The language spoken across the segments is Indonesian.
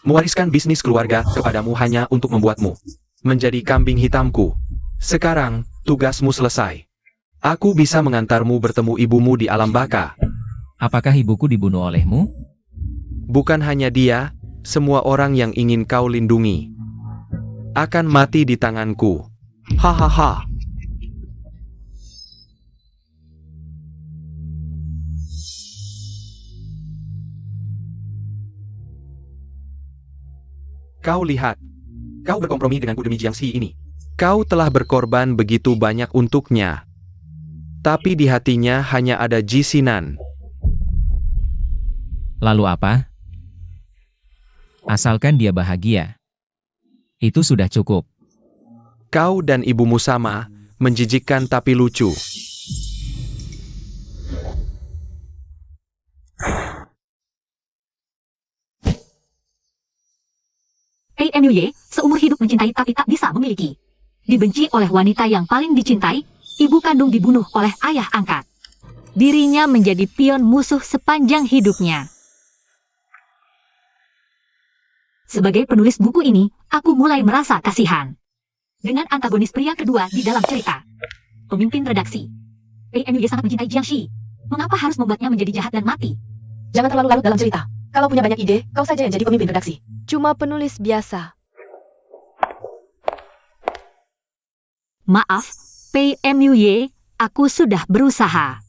Mewariskan bisnis keluarga kepadamu hanya untuk membuatmu menjadi kambing hitamku. Sekarang, tugasmu selesai. Aku bisa mengantarmu bertemu ibumu di alam baka. Apakah ibuku dibunuh olehmu? Bukan hanya dia, semua orang yang ingin kau lindungi akan mati di tanganku. Hahaha. Kau lihat, kau berkompromi denganku demi Jiangxi ini. Kau telah berkorban begitu banyak untuknya. Tapi di hatinya hanya ada Ji Xinan. Lalu apa? Asalkan dia bahagia. Itu sudah cukup. Kau dan ibumu sama, menjijikkan tapi lucu. PMUY, seumur hidup mencintai tapi tak bisa memiliki. Dibenci oleh wanita yang paling dicintai, ibu kandung dibunuh oleh ayah angkat. Dirinya menjadi pion musuh sepanjang hidupnya. Sebagai penulis buku ini, aku mulai merasa kasihan dengan antagonis pria kedua di dalam cerita. Pemimpin redaksi. PMUY sangat mencintai Jiangxi. Mengapa harus membuatnya menjadi jahat dan mati? Jangan terlalu larut dalam cerita. Kalau punya banyak ide, kau saja yang jadi pemimpin redaksi. Cuma penulis biasa. Maaf, PMUY, aku sudah berusaha.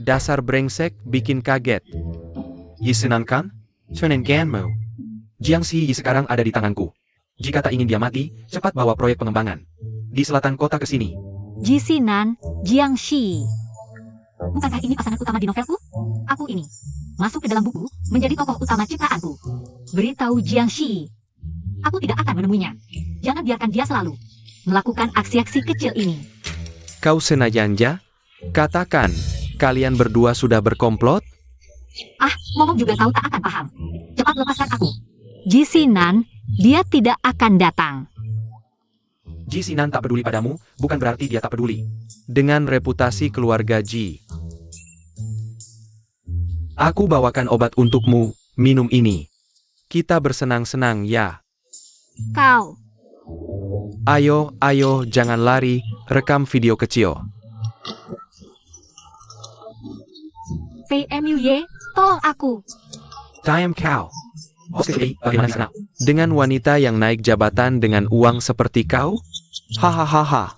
Dasar brengsek bikin kaget. Yisinan kan? Ganmo. Jiangxi sekarang ada di tanganku. Jika tak ingin dia mati, cepat bawa proyek pengembangan di selatan kota ke sini. Ji Xinan, Jiangxi. Bukankah ini pasangan utama di novelku? Aku ini masuk ke dalam buku, menjadi tokoh utama ciptaanku. Beritahu Jiangxi, aku tidak akan menemuinya. Jangan biarkan dia selalu melakukan aksi-aksi kecil ini. Kau senajanja? Katakan, kalian berdua sudah berkomplot? Ngomong juga kau tak akan paham. Cepat lepaskan aku. Ji Xinan, dia tidak akan datang. Ji Xinan tak peduli padamu, bukan berarti dia tak peduli dengan reputasi keluarga Ji. Aku bawakan obat untukmu, minum ini. Kita bersenang-senang ya. Kau. Ayo, jangan lari, rekam video kecil. PMUY, tolong aku. Time cow. Bagaimana sana? Dengan wanita yang naik jabatan dengan uang seperti kau? Hahaha.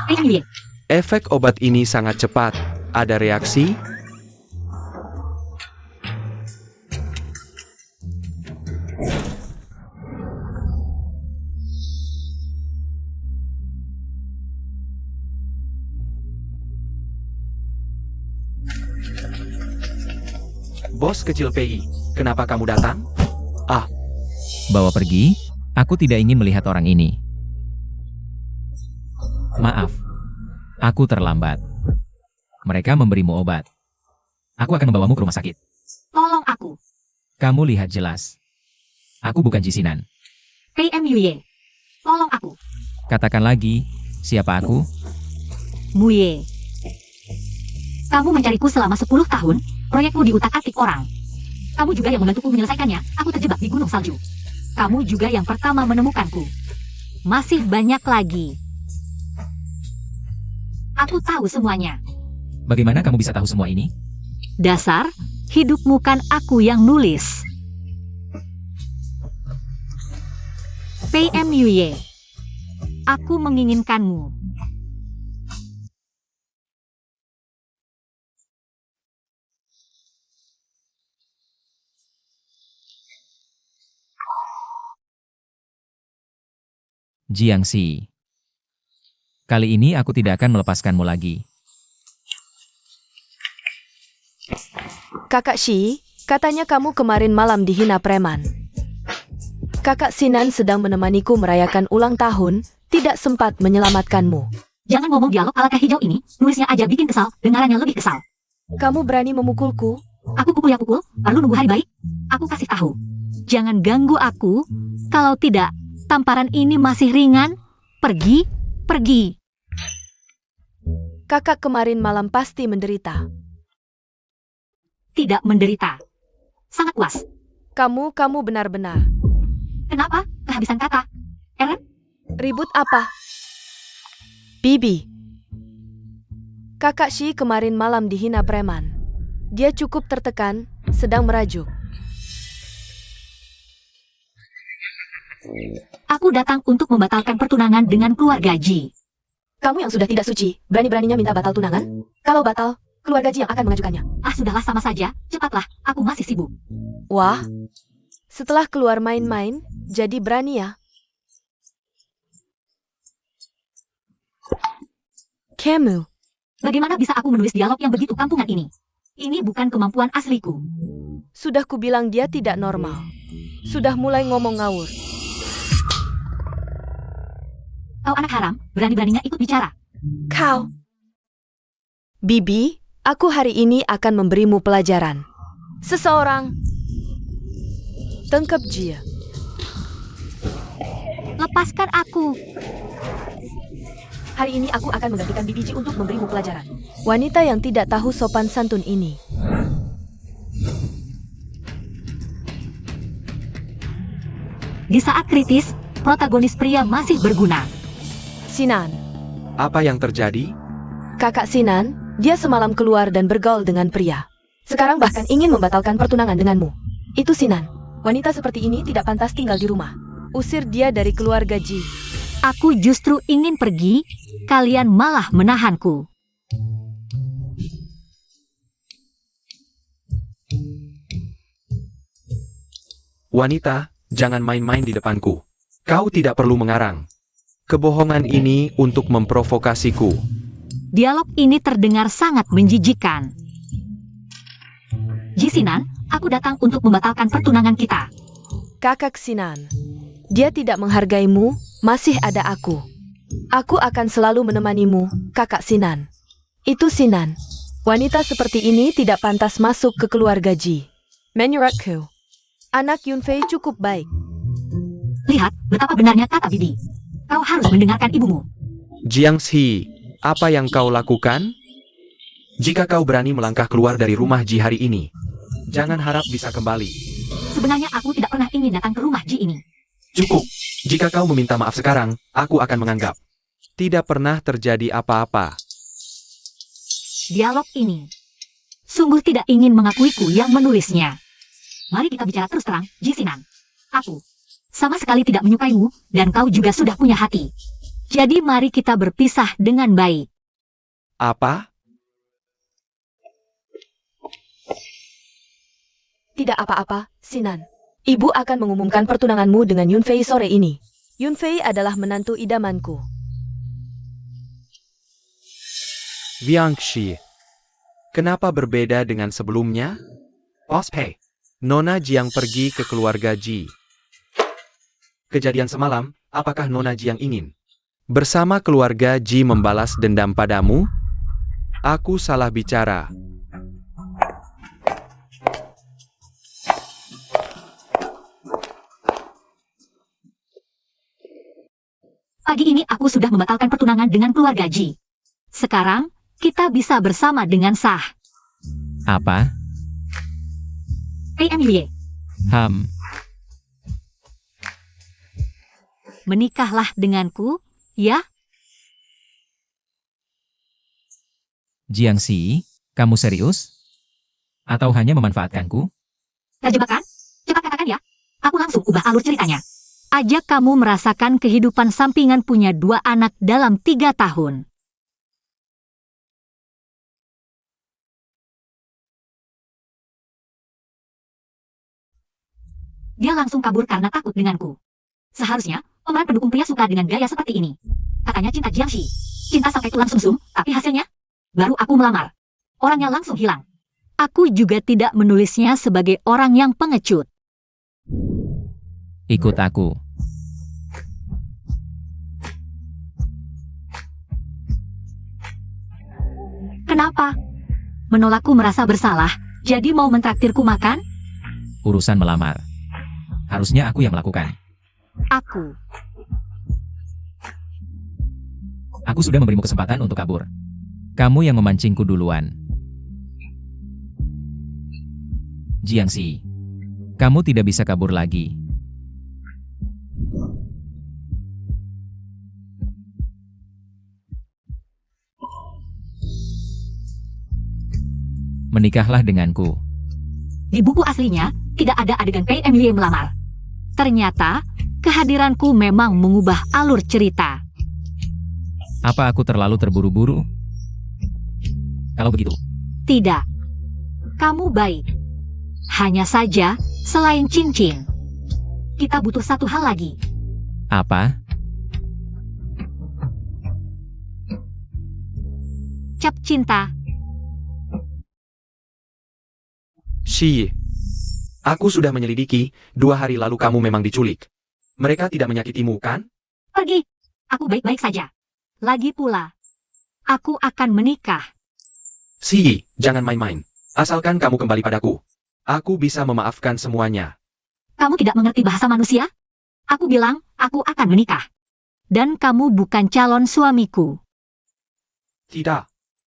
PMUY. Efek obat ini sangat cepat. Ada reaksi? Bos kecil PI, kenapa kamu datang? Bawa pergi? Aku tidak ingin melihat orang ini. Maaf. Aku terlambat. Mereka memberimu obat. Aku akan membawamu ke rumah sakit. Tolong aku. Kamu lihat jelas. Aku bukan Ji Xinan. PMUY. Tolong aku. Katakan lagi, siapa aku? Muye. Kamu mencariku selama 10 tahun, proyekku diutak-atik orang. Kamu juga yang membantuku menyelesaikannya, aku terjebak di gunung salju. Kamu juga yang pertama menemukanku. Masih banyak lagi. Aku tahu semuanya. Bagaimana kamu bisa tahu semua ini? Dasar, hidupmu kan aku yang nulis. PMUY. Aku menginginkanmu. Jiangxi. Kali ini aku tidak akan melepaskanmu lagi. Kakak Shi, katanya kamu kemarin malam dihina preman. Kakak Xinan sedang menemaniku merayakan ulang tahun, tidak sempat menyelamatkanmu. Jangan ngomong dialog ala teh hijau ini, nulisnya aja bikin kesal, dengarannya lebih kesal. Kamu berani memukulku, Aku pukul ya pukul, lalu nunggu hari baik. Aku kasih tahu. Jangan ganggu aku, kalau tidak, tamparan ini masih ringan. Pergi, pergi. Kakak kemarin malam pasti menderita. Tidak menderita. Sangat puas. Kamu benar-benar. Kenapa? Kehabisan kata. Eren? Ribut apa? Bibi. Kakak Shi kemarin malam dihina preman. Dia cukup tertekan, sedang merajuk. Aku datang untuk membatalkan pertunangan dengan keluarga Ji. Kamu yang sudah tidak suci, berani-beraninya minta batal tunangan? Kalau batal, keluarga Ji yang akan mengajukannya. Ah, sudahlah, sama saja. Cepatlah, aku masih sibuk. Wah, setelah keluar main-main, jadi berani ya? Kamu, Bagaimana bisa aku menulis dialog yang begitu kampungan ini? Ini bukan kemampuan asliku. sudah kubilang dia tidak normal. Sudah mulai ngomong ngawur. Kau anak haram, berani-beraninya ikut bicara. Kau. Bibi, aku hari ini akan memberimu pelajaran. Seseorang. Tangkap dia. Lepaskan aku. Hari ini aku akan menggantikan Bibi Ji untuk memberimu pelajaran. Wanita yang tidak tahu sopan santun ini. Di saat kritis, protagonis pria masih berguna. Sinan. Apa yang terjadi? Kakak Sinan, dia semalam keluar dan bergaul dengan pria. Sekarang bahkan ingin membatalkan pertunangan denganmu. Itu Sinan. Wanita seperti ini tidak pantas tinggal di rumah. Usir dia dari keluarga Ji. Aku justru ingin pergi, kalian malah menahanku. Wanita, jangan main-main di depanku. Kau tidak perlu mengarang. Kebohongan ini untuk memprovokasiku. Dialog ini terdengar sangat menjijikan. Jisinan, aku datang untuk membatalkan pertunangan kita. Kakak Sinan. Dia tidak menghargaimu, masih ada aku. Aku akan selalu menemanimu, Kakak Sinan. Itu Sinan. Wanita seperti ini tidak pantas masuk ke keluarga Ji. Menurutku, anak Yunfei cukup baik. Lihat betapa benarnya kata Bibi. Kau harus mendengarkan ibumu. Jiangxi, apa yang kau lakukan? Jika kau berani melangkah keluar dari rumah Ji hari ini, jangan harap bisa kembali. Sebenarnya aku tidak pernah ingin datang ke rumah Ji ini. Cukup. Jika kau meminta maaf sekarang, aku akan menganggap tidak pernah terjadi apa-apa. Dialog ini sungguh tidak ingin mengakuiku yang menulisnya. Mari kita bicara terus terang, Jisinan. Aku sama sekali tidak menyukaimu, dan kau juga sudah punya hati. Jadi mari kita berpisah dengan baik. Apa? Tidak apa-apa, Sinan. Ibu akan mengumumkan pertunanganmu dengan Yunfei sore ini. Yunfei adalah menantu idamanku. Jiangxi, kenapa berbeda dengan sebelumnya? Ospei, Nona Jiang pergi ke keluarga Ji. Kejadian semalam, apakah Nona Jiang ingin bersama keluarga Ji membalas dendam padamu? Aku salah bicara. Pagi ini aku sudah membatalkan pertunangan dengan keluarga Ji. Sekarang, kita bisa bersama dengan sah. Apa? Hei Emilie, menikahlah denganku, ya? Jiangxi, kamu serius? Atau hanya memanfaatkanku? Terjebak kan? Cepat katakan ya. Aku langsung ubah alur ceritanya. Ajak kamu merasakan kehidupan sampingan punya 2 anak dalam 3 tahun. Dia langsung kabur karena takut denganku. Seharusnya, pemeran pendukung pria suka dengan gaya seperti ini. Katanya cinta Jiangxi. Cinta sampai tulang sumsum, tapi hasilnya? Baru aku melamar. Orangnya langsung hilang. Aku juga tidak menulisnya sebagai orang yang pengecut. Ikut aku. Kenapa? Menolakku merasa bersalah, Jadi mau mentraktirku makan? Urusan melamar. Harusnya aku yang melakukan. Aku. Aku sudah memberimu kesempatan untuk kabur. Kamu yang memancingku duluan. Jiangxi, kamu tidak bisa kabur lagi. Menikahlah denganku. Di buku aslinya, tidak ada adegan PMY melamar. Ternyata, kehadiranku memang mengubah alur cerita. Apa aku terlalu terburu-buru? Kalau begitu, Tidak. Kamu baik. Hanya saja, selain cincin, kita butuh satu hal lagi. apa? Cap cinta. Shi, aku sudah menyelidiki, 2 hari lalu kamu memang diculik. Mereka tidak menyakitimu, kan? Pergi. Aku baik-baik saja. Lagi pula, aku akan menikah. Shi, jangan main-main. Asalkan kamu kembali padaku. Aku bisa memaafkan semuanya. Kamu tidak mengerti bahasa manusia? Aku bilang, aku akan menikah. Dan kamu bukan calon suamiku. Tidak.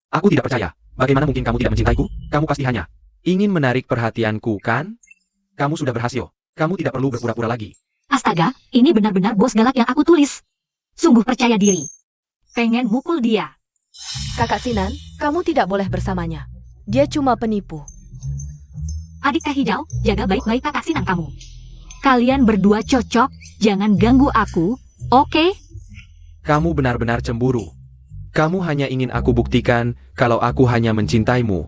Aku tidak percaya. Bagaimana mungkin kamu tidak mencintaiku? Kamu pasti hanya ingin menarik perhatianku, kan? Kamu sudah berhasil. Kamu tidak perlu berpura-pura lagi. Astaga, ini benar-benar bos galak yang aku tulis. Sungguh percaya diri. Pengen mukul dia. Kakak Sinan, kamu tidak boleh bersamanya. Dia cuma penipu. Adik teh hijau, jaga baik-baik kakak Sinan kamu. Kalian berdua cocok, jangan ganggu aku, oke? Kamu benar-benar cemburu. Kamu hanya ingin aku buktikan kalau aku hanya mencintaimu.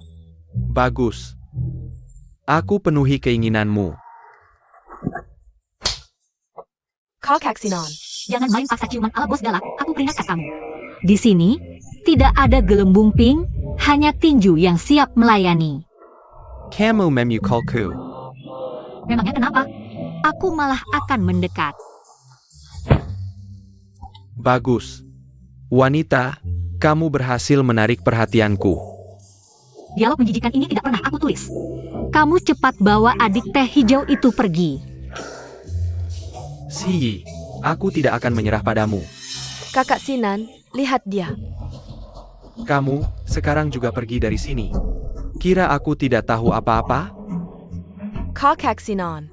Bagus. Aku penuhi keinginanmu. Kakak Sinan. Jangan main paksa ciuman ala bos galak, aku peringatkan kamu. Di sini, tidak ada gelembung pink, hanya tinju yang siap melayani. Kamu memukulku. Memangnya kenapa? Aku malah akan mendekat. Bagus. Wanita, kamu berhasil menarik perhatianku. Dialog menjijikan ini tidak pernah aku tulis. Kamu cepat bawa adik teh hijau itu pergi. Si, aku tidak akan menyerah padamu. Kakak Sinan, lihat dia. Kamu, sekarang juga pergi dari sini. Kira aku tidak tahu apa-apa? Kakak Sinan.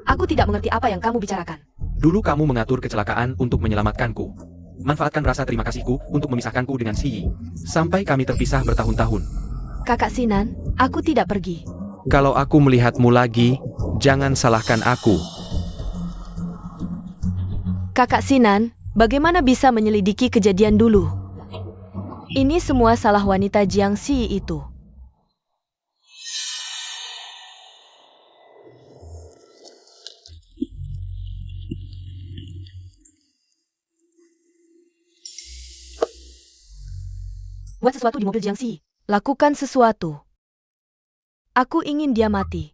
Aku tidak mengerti apa yang kamu bicarakan. Dulu kamu mengatur kecelakaan untuk menyelamatkanku. Manfaatkan rasa terima kasihku untuk memisahkanku dengan Si. Sampai kami terpisah bertahun-tahun. Kakak Sinan, aku tidak pergi. Kalau aku melihatmu lagi, jangan salahkan aku. Kakak Sinan, bagaimana bisa menyelidiki kejadian dulu? Ini semua salah wanita Jiangxi itu. Buat sesuatu di mobil Jiangxi. Lakukan sesuatu. Aku ingin dia mati.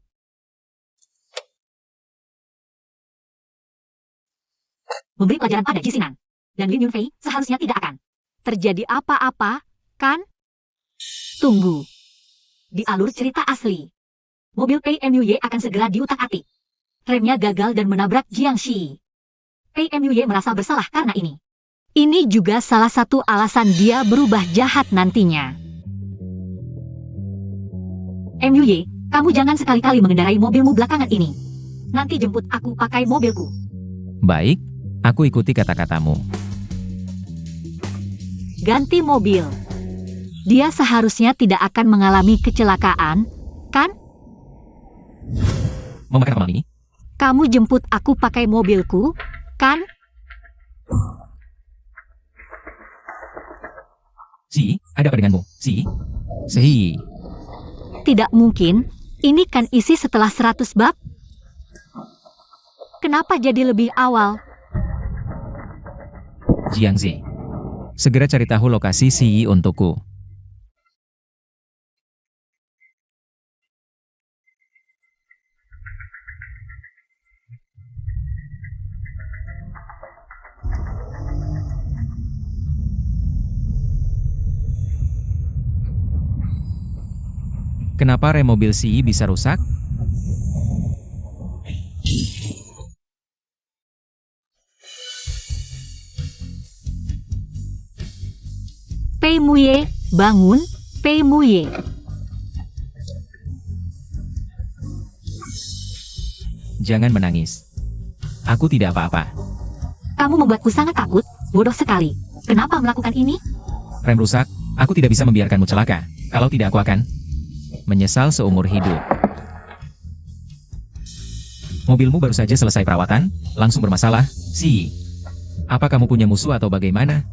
Memberi pelajaran pada Jisinan. Dan Lin Yunfei seharusnya tidak akan terjadi apa-apa, kan? Tunggu. Di alur cerita asli, mobil PMUY akan segera diutak-atik. Remnya gagal dan menabrak Jiangxi. PMUY merasa bersalah karena ini. Ini juga salah satu alasan dia berubah jahat nantinya. MUY, kamu jangan sekali-kali mengendarai mobilmu belakangan ini. Nanti jemput aku pakai mobilku. Baik, aku ikuti kata-katamu. Ganti mobil. Dia seharusnya tidak akan mengalami kecelakaan, kan? Mau makan apa malam ini? Kamu jemput aku pakai mobilku, kan? Si, ada apa denganmu? Si? Sehi. Tidak mungkin, ini kan isi setelah 100 bab. Kenapa jadi lebih awal? Jiangxi. Segera cari tahu lokasi Si untukku. Kenapa rem mobil Si bisa rusak? Pei Muye, bangun, Pei Muye. Jangan menangis. Aku tidak apa-apa. Kamu membuatku sangat takut, bodoh sekali. Kenapa melakukan ini? Rem rusak, aku tidak bisa membiarkanmu celaka. Kalau tidak aku akan menyesal seumur hidup. Mobilmu baru saja selesai perawatan, langsung bermasalah, Si. Apa kamu punya musuh atau bagaimana?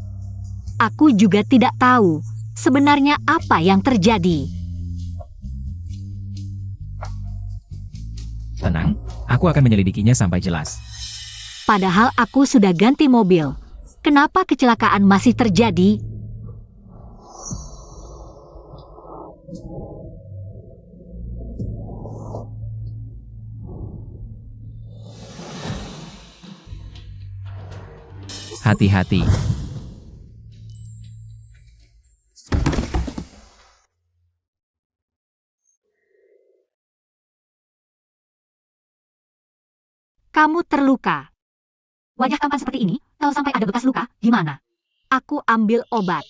Aku juga tidak tahu sebenarnya apa yang terjadi. Tenang, aku akan menyelidikinya sampai jelas. Padahal aku sudah ganti mobil. Kenapa kecelakaan masih terjadi? Hati-hati. Kamu terluka. Wajah tampan seperti ini, kalau sampai ada bekas luka, gimana? Aku ambil obat.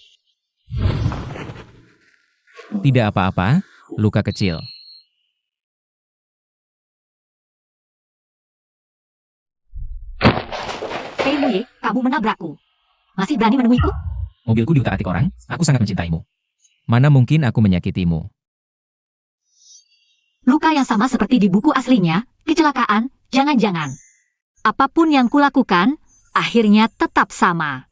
Tidak apa-apa, luka kecil. Pei Muye, kamu menabrakku. Masih berani menemuiku? Mobilku diutak-atik orang, aku sangat mencintaimu. Mana mungkin aku menyakitimu? Luka yang sama seperti di buku aslinya, kecelakaan, jangan-jangan. Apapun yang kulakukan, akhirnya tetap sama.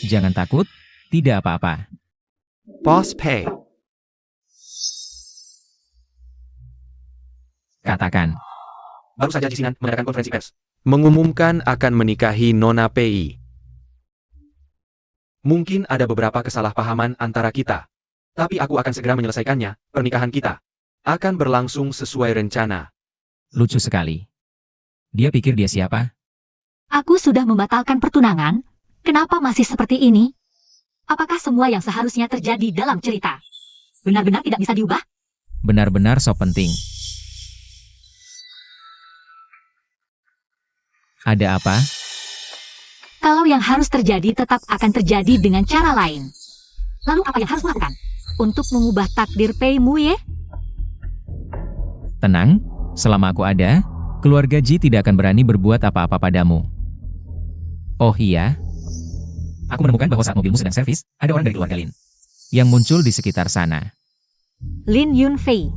Jangan takut, tidak apa-apa. Boss Pei. Katakan, Baru saja Jisinan mengadakan konferensi pers. Mengumumkan akan menikahi Nona Pei. Mungkin ada beberapa kesalahpahaman antara kita. Tapi aku akan segera menyelesaikannya. Pernikahan kita akan berlangsung sesuai rencana. lucu sekali. Dia pikir dia siapa? Aku sudah membatalkan pertunangan. Kenapa masih seperti ini? Apakah semua yang seharusnya terjadi dalam cerita benar-benar tidak bisa diubah? Benar-benar so penting. Ada apa? Kalau yang harus terjadi tetap akan terjadi dengan cara lain. Lalu apa yang harus kulakukan? Untuk mengubah takdir Pei Muye? Tenang, selama aku ada, keluarga Ji tidak akan berani berbuat apa-apa padamu. Oh iya? Aku menemukan bahwa saat mobilmu sedang servis, ada orang dari keluarga Lin yang muncul di sekitar sana. Lin Yunfei.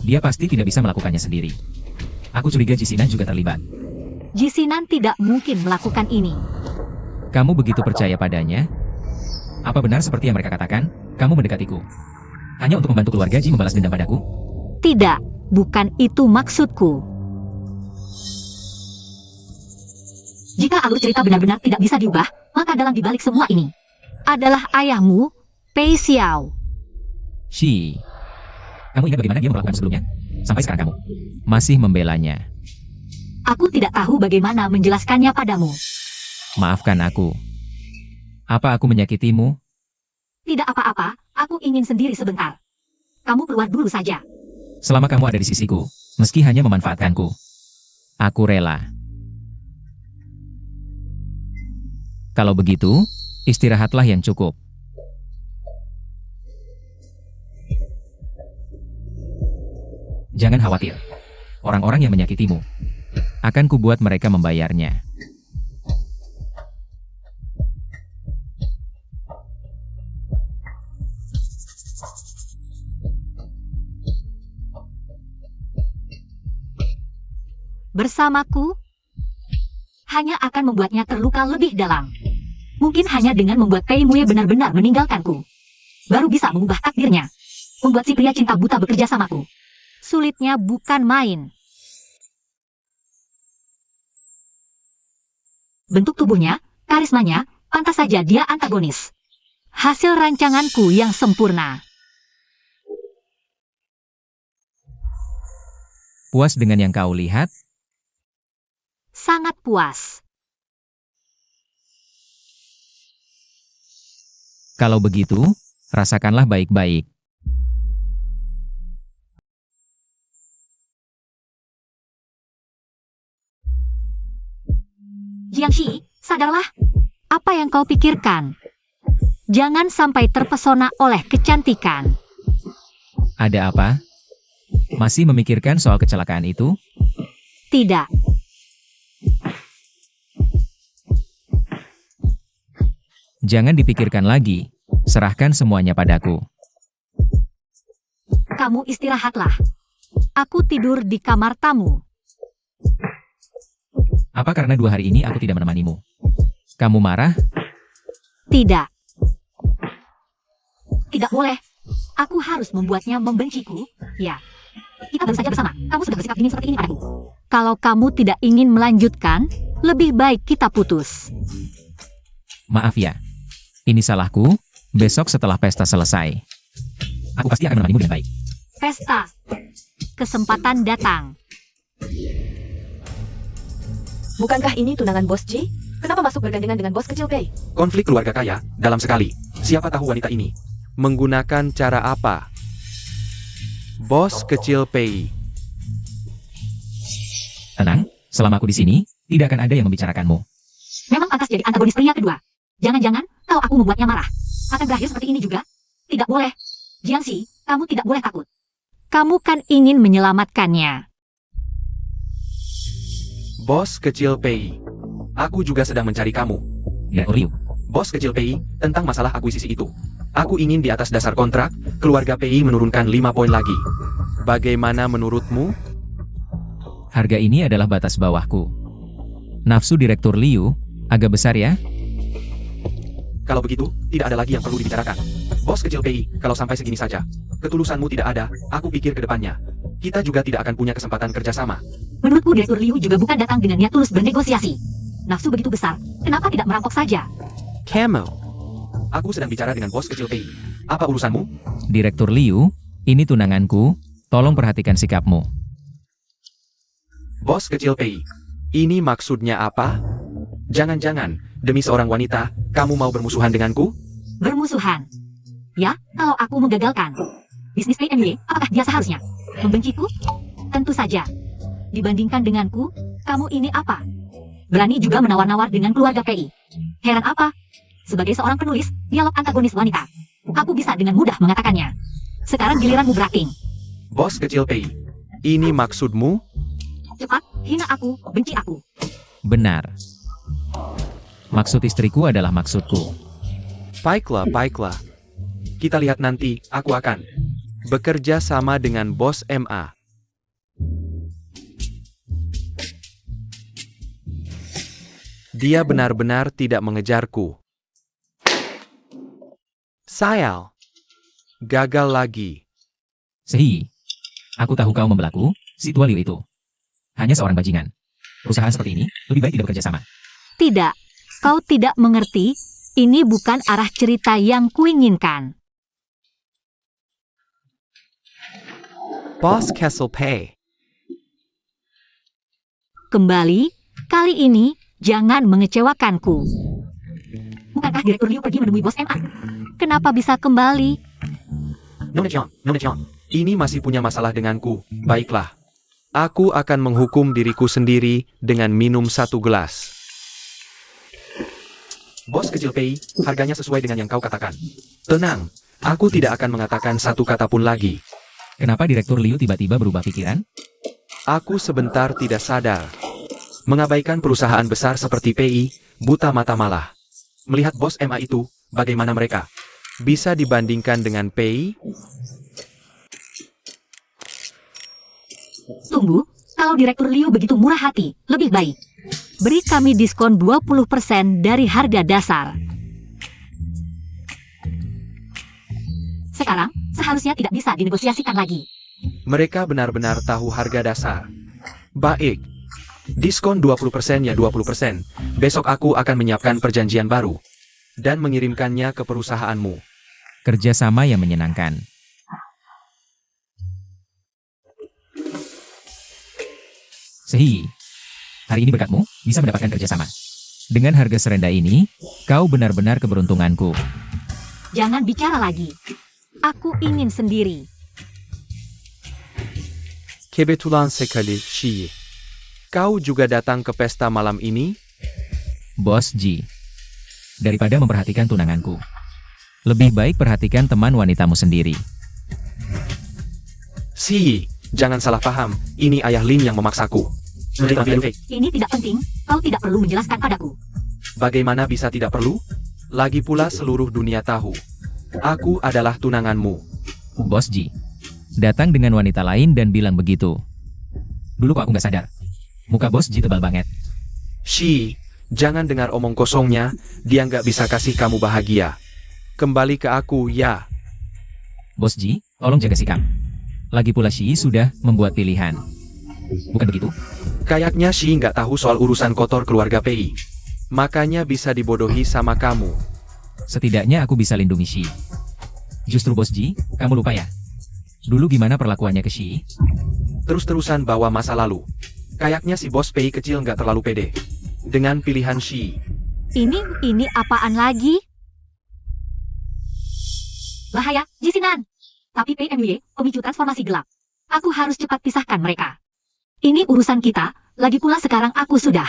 Dia pasti tidak bisa melakukannya sendiri. Aku curiga Jisinan juga terlibat. Jisinan tidak mungkin melakukan ini. Kamu begitu percaya padanya? Apa benar seperti yang mereka katakan, kamu mendekatiku hanya untuk membantu keluarga Ji membalas dendam padaku? Tidak, bukan itu maksudku. Jika alur cerita benar-benar tidak bisa diubah, maka dalang dibalik semua ini adalah ayahmu, Pei Xiao. Shi. Kamu ingat bagaimana dia memperlakukan sebelumnya? Sampai sekarang kamu masih membelanya. Aku tidak tahu bagaimana menjelaskannya padamu. Maafkan aku. Apa aku menyakitimu? Tidak apa-apa, aku ingin sendiri sebentar. Kamu keluar dulu saja. Selama kamu ada di sisiku, meski hanya memanfaatkanku, aku rela. Kalau begitu, istirahatlah yang cukup. Jangan khawatir. Orang-orang yang menyakitimu, akan kubuat mereka membayarnya. Bersamaku, hanya akan membuatnya terluka lebih dalam. Mungkin hanya dengan membuat Pei Muye benar-benar meninggalkanku, baru bisa mengubah takdirnya. Membuat si pria cinta buta bekerja samaku. Sulitnya bukan main. Bentuk tubuhnya, karismanya, pantas saja dia antagonis. Hasil rancanganku yang sempurna. Puas dengan yang kau lihat? Sangat puas. Kalau begitu, Rasakanlah baik-baik. Jiangxi, sadarlah. Apa yang kau pikirkan? Jangan sampai terpesona oleh kecantikan. Ada apa? Masih memikirkan soal kecelakaan itu? Tidak. Jangan dipikirkan lagi. Serahkan semuanya padaku. Kamu istirahatlah. Aku tidur di kamar tamu. Apa karena 2 hari ini aku tidak menemanimu? Kamu marah? Tidak. Tidak boleh. Aku harus membuatnya membenciku. Ya. Kita baru saja bersama. Kamu sudah bersikap dingin seperti ini padaku. Kalau kamu tidak ingin melanjutkan, lebih baik kita putus. Maaf ya. Ini salahku. Besok setelah pesta selesai, aku pasti akan menemanimu dengan baik. Pesta. Kesempatan datang. Bukankah ini tunangan Bos Ji? Kenapa masuk bergandengan dengan bos kecil Pei? Konflik keluarga kaya, dalam sekali. Siapa tahu wanita ini menggunakan cara apa? Bos kecil Pei. Tenang, selama aku di sini, tidak akan ada yang membicarakanmu. Memang pantas jadi antagonis pria kedua. Jangan-jangan, kalau aku membuatnya marah, akan berakhir seperti ini juga? Tidak boleh. Jiangxi, kamu tidak boleh takut. Kamu kan ingin menyelamatkannya. Bos kecil Pei. Aku juga sedang mencari kamu. Direktur Liu, Bos kecil Pei, tentang masalah akuisisi itu. Aku ingin di atas dasar kontrak, keluarga Pei menurunkan 5 poin lagi. Bagaimana menurutmu? harga ini adalah batas bawahku. Nafsu Direktur Liu, agak besar ya? Kalau begitu, tidak ada lagi yang perlu dibicarakan. Bos kecil PI, kalau sampai segini saja, ketulusanmu tidak ada, aku pikir ke depannya. Kita juga tidak akan punya kesempatan kerjasama. Menurutku Direktur Liu juga bukan datang dengan niat tulus bernegosiasi. Nafsu begitu besar, kenapa tidak merampok saja? Camo. Aku sedang bicara dengan bos kecil PI. Apa urusanmu? Direktur Liu, ini tunanganku, tolong perhatikan sikapmu. Bos kecil PI, ini maksudnya apa? Jangan-jangan, demi seorang wanita, kamu mau bermusuhan denganku? Bermusuhan. Ya, kalau aku menggagalkan. Bisnis PMY, apakah dia seharusnya membenciku? Tentu saja. Dibandingkan denganku, kamu ini apa? Berani juga menawar-nawar dengan keluarga PI. Heran apa? Sebagai seorang penulis, dialog antagonis wanita, aku bisa dengan mudah mengatakannya. Sekarang giliranmu beraking. Bos kecil PI, ini maksudmu? Cepat, hina aku, benci aku. Benar. Maksud istriku adalah maksudku. Baiklah, baiklah. Kita lihat nanti, aku akan bekerja sama dengan bos MA. Dia benar-benar tidak mengejarku. Sayal. Gagal lagi. Sehi, aku tahu kau membelaku, si tua Liu itu. Hanya seorang bajingan. Perusahaan seperti ini, lebih baik tidak bekerja sama. Tidak, kau tidak mengerti. Ini bukan arah cerita yang kuinginkan. Bos Castle Pay. Kembali, kali ini, jangan mengecewakanku. Bukankah Direktur Liu pergi menemui bos MA? Kenapa bisa kembali? Nona Jiang, ini masih punya masalah denganku. Baiklah. Aku akan menghukum diriku sendiri dengan minum 1 gelas. Bos kecil Pei, harganya sesuai dengan yang kau katakan. Tenang, aku tidak akan mengatakan satu kata pun lagi. Kenapa Direktur Liu tiba-tiba berubah pikiran? Aku sebentar tidak sadar. Mengabaikan perusahaan besar seperti PI, buta mata malah. Melihat bos MA itu, bagaimana mereka bisa dibandingkan dengan PI? Tunggu, kalau Direktur Liu begitu murah hati, lebih baik beri kami diskon 20% dari harga dasar. Sekarang, seharusnya tidak bisa dinegosiasikan lagi. Mereka benar-benar tahu harga dasar. Baik. Diskon 20% ya 20%. Besok aku akan menyiapkan perjanjian baru. Dan mengirimkannya ke perusahaanmu. Kerjasama yang menyenangkan. Sehi, hari ini berkatmu, bisa mendapatkan kerjasama. Dengan harga serendah ini, kau benar-benar keberuntunganku. Jangan bicara lagi. Aku ingin sendiri. Kebetulan sekali, Shi. Kau juga datang ke pesta malam ini? Bos Ji. Daripada memperhatikan tunanganku, lebih baik perhatikan teman wanitamu sendiri. Shi, jangan salah paham. Ini ayah Lin yang memaksaku. Ini tidak penting. Kau tidak perlu menjelaskan padaku. Bagaimana bisa tidak perlu? Lagi pula seluruh dunia tahu. Aku adalah tunanganmu. Bos Ji. Datang dengan wanita lain dan bilang begitu. Dulu kok aku nggak sadar. Muka Bos Ji tebal banget. Shi, jangan dengar omong kosongnya. Dia nggak bisa kasih kamu bahagia. Kembali ke aku, ya. Bos Ji, tolong jaga sikap. Lagi pula Shi sudah membuat pilihan. Bukan begitu? Kayaknya Shi nggak tahu soal urusan kotor keluarga PI. Makanya bisa dibodohi sama kamu. Setidaknya aku bisa lindungi Shi. Justru Bos Ji, kamu lupa ya? Dulu gimana perlakuannya ke Shi? Terus-terusan bawa masa lalu. Kayaknya si bos PI kecil nggak terlalu pede. Dengan pilihan Shi. Ini apaan lagi? Bahaya, Jisinan. Tapi PMY, pemicu transformasi gelap. Aku harus cepat pisahkan mereka. Ini urusan kita, lagi pula sekarang aku sudah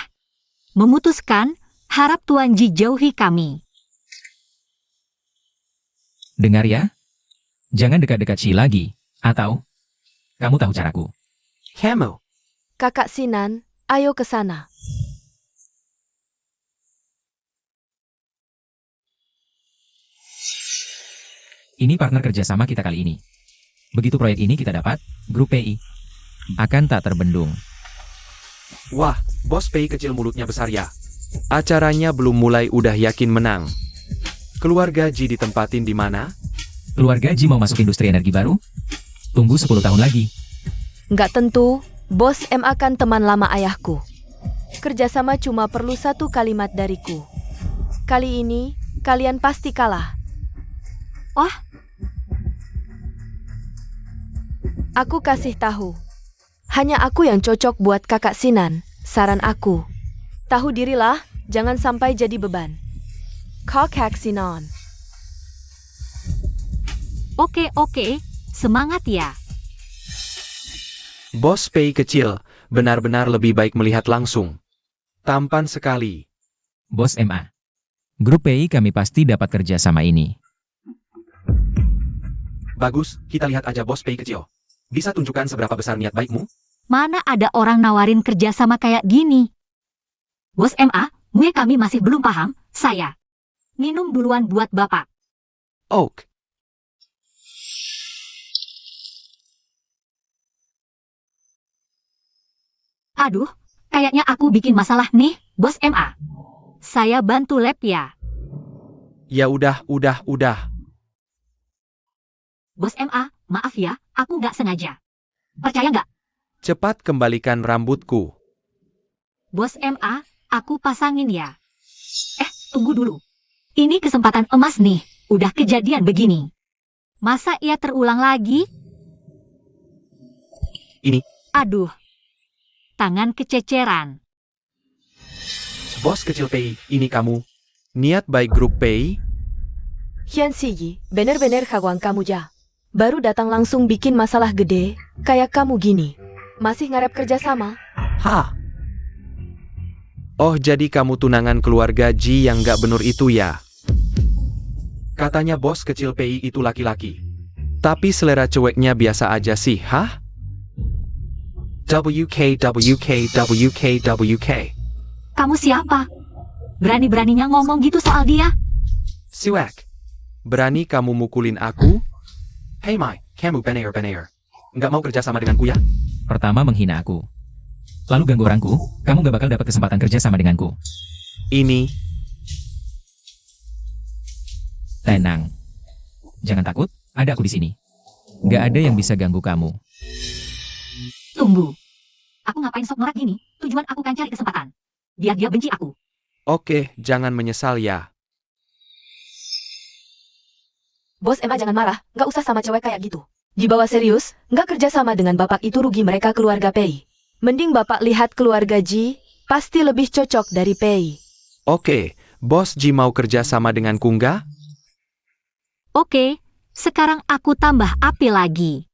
memutuskan, harap Tuan Ji jauhi kami. Dengar ya? Jangan dekat-dekat Shi lagi. Atau, kamu tahu caraku. Kamu. Kakak Sinan, ayo ke sana. Ini partner kerjasama kita kali ini. Begitu proyek ini kita dapat, grup PI akan tak terbendung. Wah, bos PI kecil mulutnya besar ya. Acaranya belum mulai udah yakin menang. Keluarga Ji ditempatin di mana? Keluarga Ji mau masuk industri energi baru? Tunggu 10 tahun lagi. Nggak tentu, Bos M akan teman lama ayahku. Kerjasama cuma perlu satu kalimat dariku. Kali ini, kalian pasti kalah. Wah. Aku kasih tahu. Hanya aku yang cocok buat kakak Sinan. Saran aku. Tahu dirilah, jangan sampai jadi beban. Kakak Sinan. Oke, semangat ya. Bos PI kecil, benar-benar lebih baik melihat langsung. Tampan sekali. Bos MA. Grup PI kami pasti dapat kerja sama ini. Bagus, kita lihat aja bos PI kecil. Bisa tunjukkan seberapa besar niat baikmu? Mana ada orang nawarin kerja sama kayak gini? Bos MA, kami masih belum paham, saya. Minum duluan buat Bapak. Oak. Aduh, kayaknya aku bikin masalah nih, Bos MA. Saya bantu lab ya. Ya udah. Bos MA, maaf ya, aku nggak sengaja. Percaya nggak? Cepat kembalikan rambutku. Bos MA, aku pasangin ya. Tunggu dulu. Ini kesempatan emas nih, udah kejadian begini. Masa ia terulang lagi? Ini. Aduh. Tangan kececeran. Bos kecil PI, ini kamu. Niat baik grup PI? Hian Siyi, bener-bener kawan kamu ja. Baru datang langsung bikin masalah gede, kayak kamu gini. Masih ngarep kerja sama? Hah? Oh, jadi kamu tunangan keluarga Ji yang gak bener itu ya? Katanya bos kecil PI itu laki-laki. Tapi selera ceweknya biasa aja sih, hah? WK. Kamu siapa? Berani-beraninya ngomong gitu soal dia? Siwak. Berani kamu mukulin aku? Hey Mai, kamu bener-bener. Nggak mau kerja sama denganku ya? Pertama menghina aku. Lalu ganggu orangku, kamu gak bakal dapat kesempatan kerja sama denganku. Ini. Tenang. Jangan takut, ada aku di sini. Gak ada yang bisa ganggu kamu. Tunggu. Aku ngapain sok norak gini? Tujuan aku kan cari kesempatan. Biar dia benci aku. Oke, jangan menyesal ya. Bos Emma jangan marah, nggak usah sama cewek kayak gitu. Dibawa serius, nggak kerja sama dengan bapak itu rugi mereka keluarga Pei. Mending bapak lihat keluarga Ji, pasti lebih cocok dari Pei. Oke, bos Ji mau kerja sama dengan Kungga? Oke, sekarang aku tambah api lagi.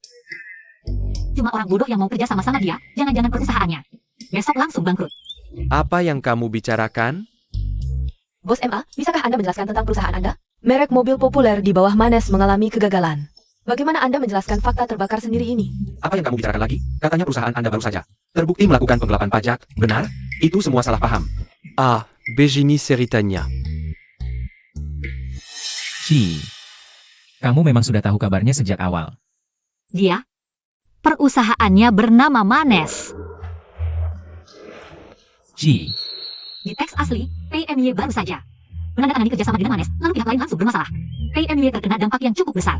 Cuma orang bodoh yang mau kerja sama-sama dia, jangan-jangan perusahaannya. Besok langsung bangkrut. Apa yang kamu bicarakan? Bos MA, bisakah Anda menjelaskan tentang perusahaan Anda? Merek mobil populer di bawah Manes mengalami kegagalan. Bagaimana Anda menjelaskan fakta terbakar sendiri ini? Apa yang kamu bicarakan lagi? Katanya perusahaan Anda baru saja terbukti melakukan penggelapan pajak, benar? Itu semua salah paham. Ah, begini ceritanya. Shi, kamu memang sudah tahu kabarnya sejak awal. Dia, perusahaannya bernama Manes. Shi, Di teks asli, PMY baru saja menandatangani kerjasama dengan Manes, lalu pihak lain langsung bermasalah. PMY terkena dampak yang cukup besar.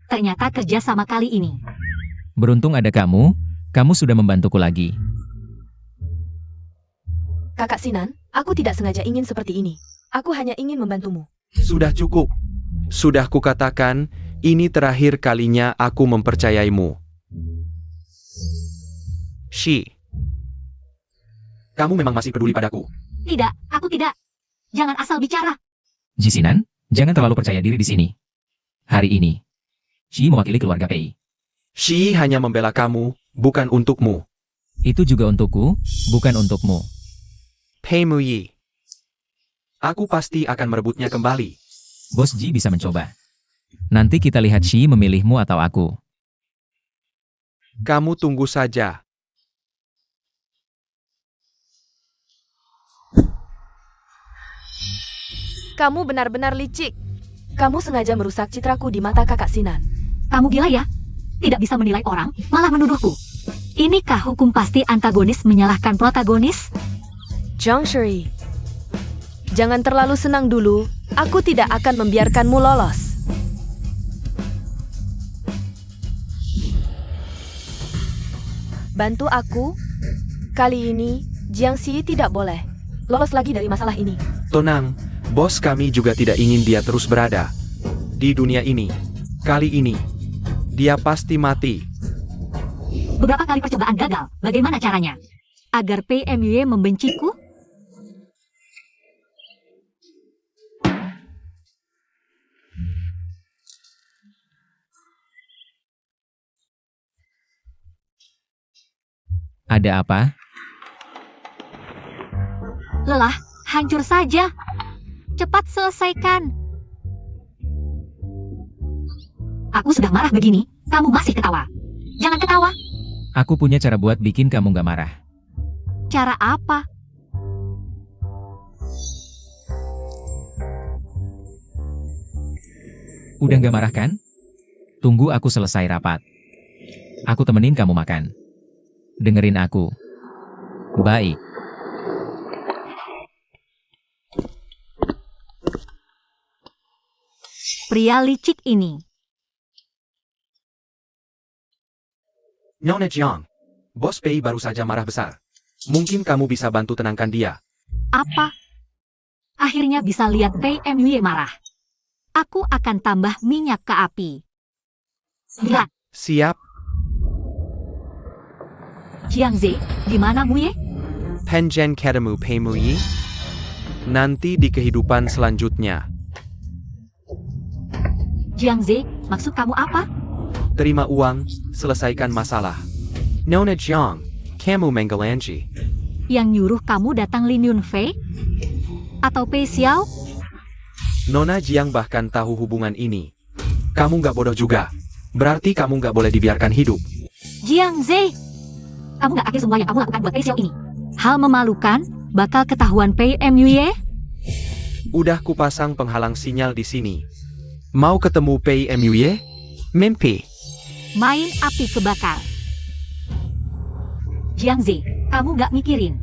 Ternyata kerjasama kali ini. beruntung ada kamu sudah membantuku lagi. Kakak Sinan, aku tidak sengaja ingin seperti ini. Aku hanya ingin membantumu. Sudah cukup. Sudah kukatakan, ini terakhir kalinya aku mempercayaimu. Shi, kamu memang masih peduli padaku. Tidak, aku tidak. Jangan asal bicara. Jisinan, jangan terlalu percaya diri di sini. Hari ini, Shi mewakili keluarga Pei. Shi hanya membela kamu, bukan untukmu. Itu juga untukku, bukan untukmu. Pei Muyi. Aku pasti akan merebutnya kembali. Bos Ji bisa mencoba. Nanti kita lihat Shi memilihmu atau aku. Kamu tunggu saja. Kamu benar-benar licik. Kamu sengaja merusak citraku di mata kakak Sinan. Kamu gila ya? Tidak bisa menilai orang, malah menuduhku. Inikah hukum pasti antagonis menyalahkan protagonis? Zhang Shui, jangan terlalu senang dulu. Aku tidak akan membiarkanmu lolos. Bantu aku. Kali ini, Jiangxi tidak boleh lolos lagi dari masalah ini. Tenang, bos kami juga tidak ingin dia terus berada di dunia ini. Kali ini, dia pasti mati. Beberapa kali percobaan gagal. Bagaimana caranya? Agar PMY membenciku? Ada apa? Lelah, hancur saja. Cepat selesaikan. Aku sudah marah begini, kamu masih ketawa. Jangan ketawa. Aku punya cara buat bikin kamu gak marah. Cara apa? Udah gak marah kan? Tunggu aku selesai rapat. Aku temenin kamu makan. Dengerin aku. Baik. Pria licik ini. Nona Jiang, bos Pei baru saja marah besar. Mungkin kamu bisa bantu tenangkan dia. Apa? Akhirnya bisa lihat PMY marah. Aku akan tambah minyak ke api. Lihat, Siap, Jiangze, di mana Muye? Penjen ketemu Pei Muyi. Nanti di kehidupan selanjutnya. Jiangze, maksud kamu apa? Terima uang, selesaikan masalah. Nona Jiang, kamu menggelanji. Yang nyuruh kamu datang Lin Yunfei? Atau Pei Xiao? Nona Jiang bahkan tahu hubungan ini. Kamu nggak bodoh juga. Berarti kamu nggak boleh dibiarkan hidup. Jiangze, kamu nggak akhir semua yang kamu lakukan buat Pei Xiao ini. Hal memalukan, bakal ketahuan PMY? Udah kupasang penghalang sinyal di sini. Mau ketemu Pei Muyi? Mimpi. Main api kebakar. Jiangze, kamu nggak mikirin.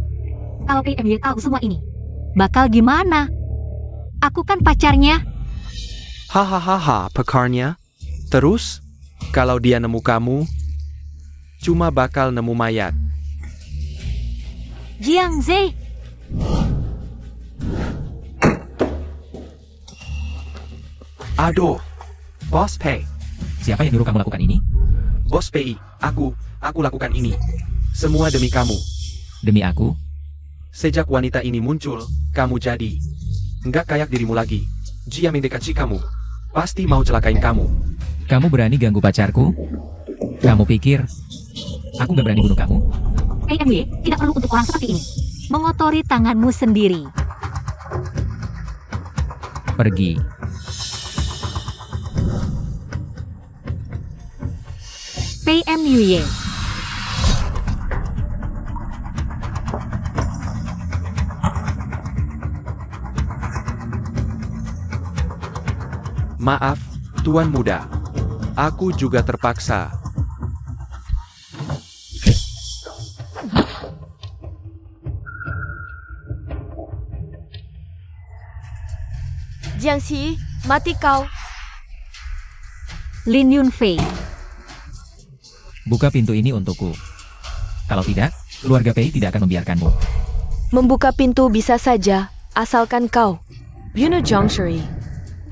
Kalau PMY tahu semua ini, bakal gimana? Aku kan pacarnya. Hahaha, pakarnya. Terus, kalau dia nemu kamu, cuma bakal nemu mayat. Jiangze, Aduh, Bos Pei. Siapa yang nyuruh kamu lakukan ini? Bos Pei, aku lakukan ini. Semua demi kamu. Demi aku? Sejak wanita ini muncul, kamu jadi nggak kayak dirimu lagi. Jia mendekati kamu. pasti mau celakain kamu. Kamu berani ganggu pacarku? Kamu pikir aku gak berani bunuh kamu? PMY, tidak perlu untuk orang seperti ini. Mengotori tanganmu sendiri. Pergi. PMY. Maaf, Tuan Muda. Aku juga terpaksa. Jiangxi, mati kau. Lin Yunfei. Buka pintu ini untukku. Kalau tidak, keluarga Pei tidak akan membiarkanmu. Membuka pintu bisa saja, asalkan kau. Yuno Zhongshiri.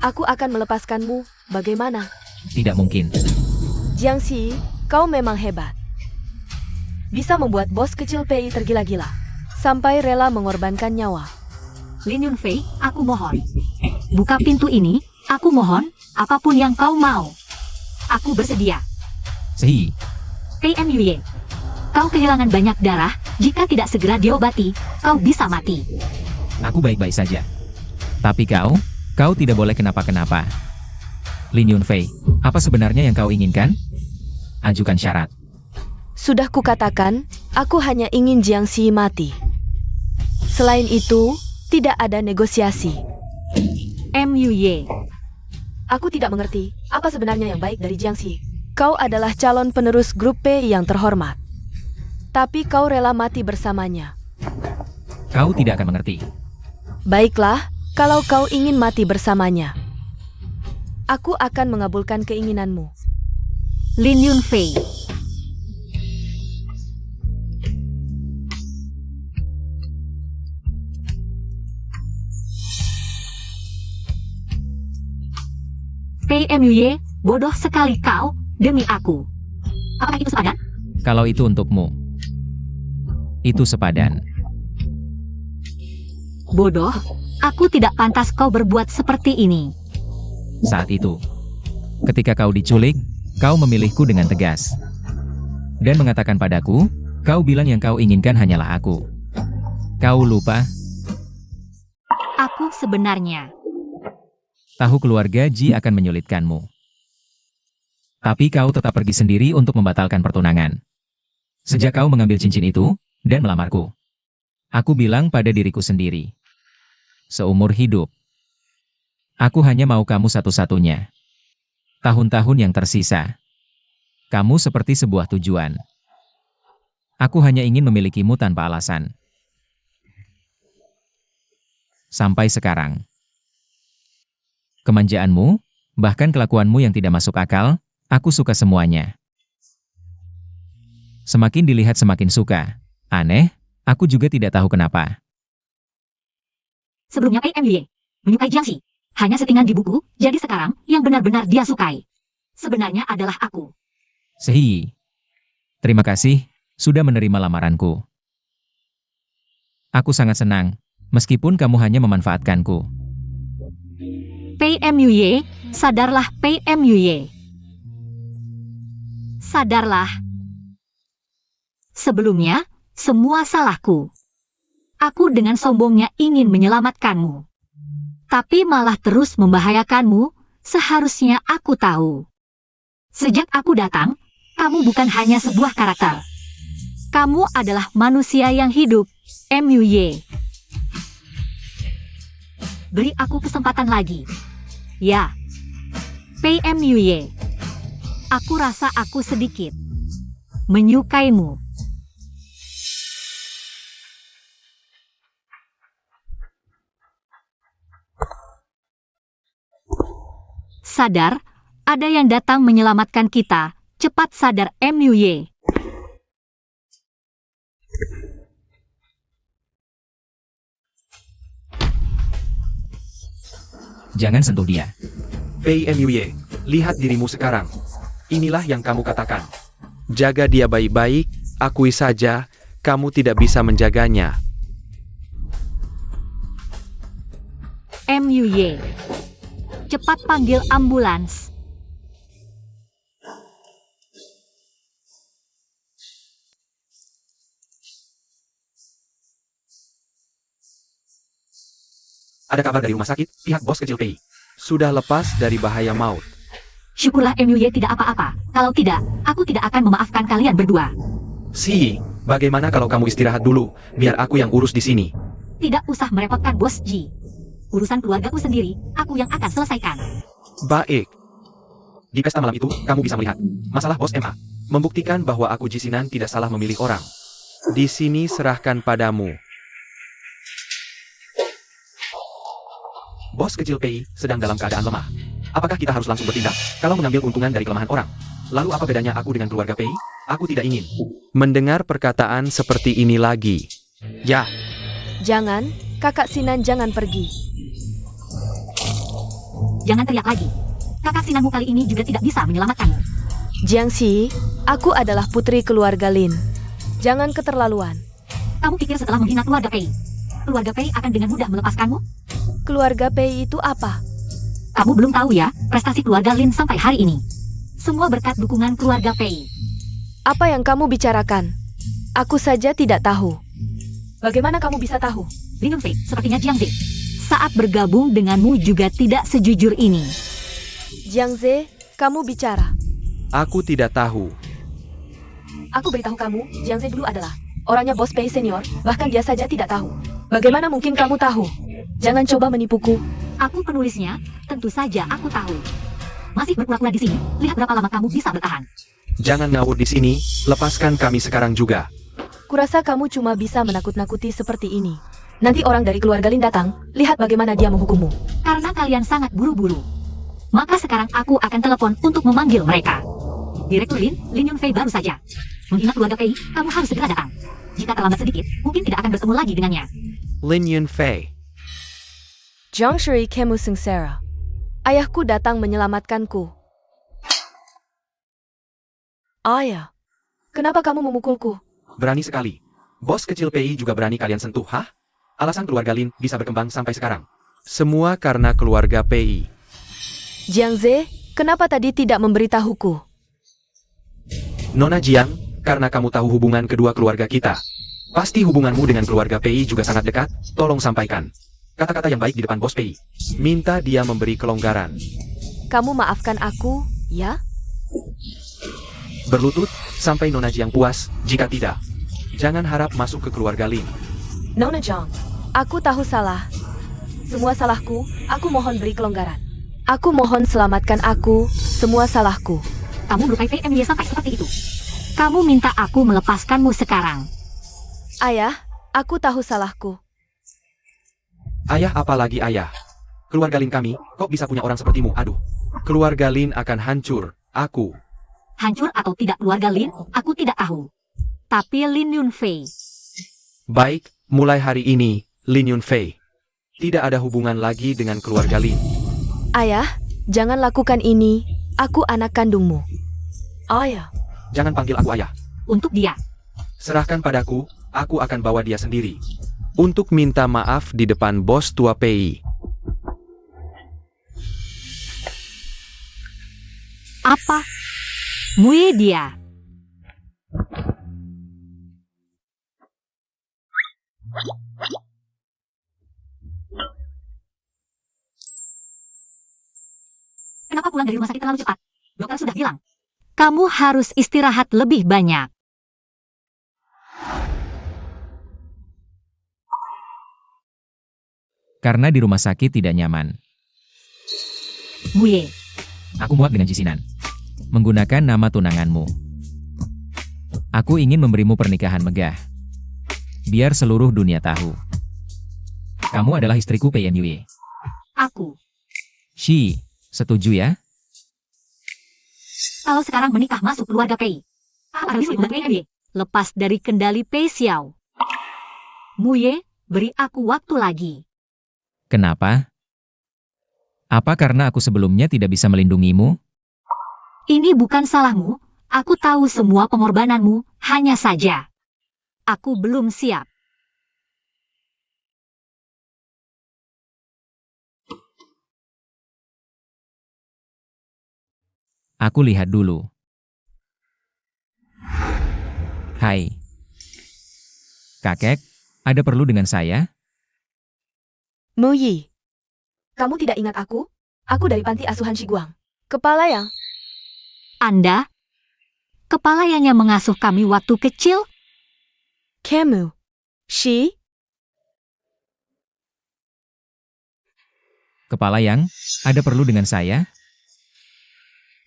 Aku akan melepaskanmu, bagaimana? Tidak mungkin. Jiangxi, kau memang hebat. Bisa membuat bos kecil PI tergila-gila. Sampai rela mengorbankan nyawa. Lin Yunfei, aku mohon. Buka pintu ini, aku mohon, apapun yang kau mau. Aku bersedia. Sehi, PMY. Kau kehilangan banyak darah, jika tidak segera diobati, kau bisa mati. aku baik-baik saja. Tapi kau tidak boleh kenapa-kenapa. Lin Yunfei, apa sebenarnya yang kau inginkan? Ajukan syarat. Sudah kukatakan, aku hanya ingin Jiangxi mati. Selain itu, tidak ada negosiasi. MUY. Aku tidak mengerti, apa sebenarnya yang baik dari Jiangxi. Kau adalah calon penerus grup P yang terhormat. Tapi kau rela mati bersamanya. Kau tidak akan mengerti. Baiklah, kalau kau ingin mati bersamanya. Aku akan mengabulkan keinginanmu. Lin Yunfei. PMY, bodoh sekali kau, demi aku. Apakah itu sepadan? Kalau itu untukmu, itu sepadan. Bodoh, aku tidak pantas kau berbuat seperti ini. Saat itu, ketika kau diculik, kau memilihku dengan tegas. Dan mengatakan padaku, kau bilang yang kau inginkan hanyalah aku. Kau lupa, Aku sebenarnya. tahu keluarga Ji akan menyulitkanmu. Tapi kau tetap pergi sendiri untuk membatalkan pertunangan. Sejak kau mengambil cincin itu, dan melamarku. Aku bilang pada diriku sendiri. Seumur hidup, aku hanya mau kamu satu-satunya. Tahun-tahun yang tersisa, kamu seperti sebuah tujuan. Aku hanya ingin memilikimu tanpa alasan. Sampai sekarang. Kemanjaanmu, bahkan kelakuanmu yang tidak masuk akal, aku suka semuanya. Semakin dilihat semakin suka. Aneh, aku juga tidak tahu kenapa. Sebelumnya PMY menyukai Jiangxi. Hanya settingan di buku, jadi sekarang yang benar-benar dia sukai. Sebenarnya adalah aku. Sehi. Terima kasih, sudah menerima lamaranku. Aku sangat senang, meskipun kamu hanya memanfaatkanku. PMY, sadarlah PMY. Sadarlah. Sebelumnya, semua salahku. Aku dengan sombongnya ingin menyelamatkanmu. Tapi malah terus membahayakanmu, seharusnya aku tahu. Sejak aku datang, kamu bukan hanya sebuah karakter. Kamu adalah manusia yang hidup, MUY. Beri aku kesempatan lagi. Ya. PMUY. Aku rasa aku sedikit menyukaimu. Sadar, ada yang datang menyelamatkan kita. Cepat sadar MUY. Jangan sentuh dia. PMUY, lihat dirimu sekarang. Inilah yang kamu katakan. Jaga dia baik-baik, akui saja, kamu tidak bisa menjaganya. MUY. Cepat panggil ambulans. Ada kabar dari rumah sakit, pihak bos kecil Pei sudah lepas dari bahaya maut. Syukurlah MUY tidak apa-apa. Kalau tidak, aku tidak akan memaafkan kalian berdua. Si, bagaimana kalau kamu istirahat dulu, biar aku yang urus di sini. Tidak usah merepotkan Bos Ji. Urusan keluargaku sendiri, aku yang akan selesaikan. Baik. Di pesta malam itu, kamu bisa melihat masalah bos MA. Membuktikan bahwa aku Jisinan tidak salah memilih orang. Di sini serahkan padamu. Bos kecil Pei sedang dalam keadaan lemah. Apakah kita harus langsung bertindak kalau mengambil keuntungan dari kelemahan orang? Lalu apa bedanya aku dengan keluarga Pei? Aku tidak ingin mendengar perkataan seperti ini lagi. Ya, Jangan, kakak Sinan jangan pergi. Jangan teriak lagi. Kakak Sinanmu kali ini juga tidak bisa menyelamatkanmu. Jiangxi, aku adalah putri keluarga Lin. Jangan keterlaluan. Kamu pikir setelah menghina keluarga Pei, keluarga Pei akan dengan mudah melepaskanmu? Keluarga Pei itu apa? Kamu belum tahu ya, prestasi keluarga Lin sampai hari ini. Semua berkat dukungan keluarga Pei. Apa yang kamu bicarakan? Aku saja tidak tahu. Bagaimana kamu bisa tahu? Lin Yunfei, sepertinya Jiang Ze saat bergabung denganmu juga tidak sejujur ini. Jiang Ze, kamu bicara. aku tidak tahu. Aku beritahu kamu, Jiang Ze dulu adalah orangnya Bos Pei senior, bahkan dia saja tidak tahu. Bagaimana mungkin kamu tahu? Jangan coba menipuku. Aku penulisnya, tentu saja aku tahu. Masih berpura-pura di sini, lihat berapa lama kamu bisa bertahan. Jangan ngawur di sini, lepaskan kami sekarang juga. Kurasa kamu cuma bisa menakut-nakuti seperti ini. Nanti orang dari keluarga Lin datang, lihat bagaimana dia menghukummu. Karena kalian sangat buru-buru. Maka sekarang aku akan telepon untuk memanggil mereka. Direktur Lin Yunfei baru saja menghina keluarga Pei, kamu harus segera datang. Jika terlambat sedikit, mungkin tidak akan bertemu lagi dengannya. Lin Yunfei. Jiang Shui Kemu Sengsara. Ayahku datang menyelamatkanku. Ayah, kenapa kamu memukulku? Berani sekali. Bos kecil Pei juga berani kalian sentuh, hah? Alasan keluarga Lin bisa berkembang sampai sekarang. Semua karena keluarga Pei. Jiang Ze, kenapa tadi tidak memberitahuku? Nona Jiang, karena kamu tahu hubungan kedua keluarga kita. Pasti hubunganmu dengan keluarga Pei juga sangat dekat, tolong sampaikan kata-kata yang baik di depan bos Pei. Minta dia memberi kelonggaran. Kamu maafkan aku, ya? Berlutut, sampai Nona Jiang puas, jika tidak, jangan harap masuk ke keluarga Lin. Nona Jiang, Aku tahu salah. Semua salahku, aku mohon beri kelonggaran. Aku mohon selamatkan aku, semua salahku. Kamu melukai PMY sampai seperti itu. Kamu minta aku melepaskanmu sekarang. Ayah, aku tahu salahku. Ayah apalagi ayah. Keluarga Lin kami, kok bisa punya orang sepertimu, aduh. Keluarga Lin akan hancur, aku. Hancur atau tidak keluarga Lin, aku tidak tahu. Tapi Lin Yunfei. Baik, mulai hari ini, Lin Yunfei tidak ada hubungan lagi dengan keluarga Lin. Ayah, jangan lakukan ini. Aku anak kandungmu. ayah. Jangan panggil aku ayah. Untuk dia. Serahkan padaku, aku akan bawa dia sendiri. Untuk minta maaf di depan bos tua Pei. Apa? Mue dia. Kenapa pulang dari rumah sakit terlalu cepat? Dokter sudah bilang. Kamu harus istirahat lebih banyak. Karena di rumah sakit tidak nyaman. Mue. Aku muak dengan Jisinan. Menggunakan nama tunanganmu. Aku ingin memberimu pernikahan megah. Biar seluruh dunia tahu. Kamu adalah istriku PNUY. Aku. Shi, setuju ya? Kalau sekarang menikah masuk keluarga Pei. Apa harus hubungan PNY? Lepas dari kendali Pei Xiao. Mue, beri aku waktu lagi. Kenapa? Apa karena aku sebelumnya tidak bisa melindungimu? Ini bukan salahmu. Aku tahu semua pengorbananmu, hanya saja. Aku belum siap. Aku lihat dulu. Hai. Kakek, ada perlu dengan saya? Mu Yi, Kamu tidak ingat aku? Aku dari panti asuhan Shiguang. kepala yang Anda? Kepala yang mengasuh kami waktu kecil? Kamu. Shi, Kepala yang, ada perlu dengan saya?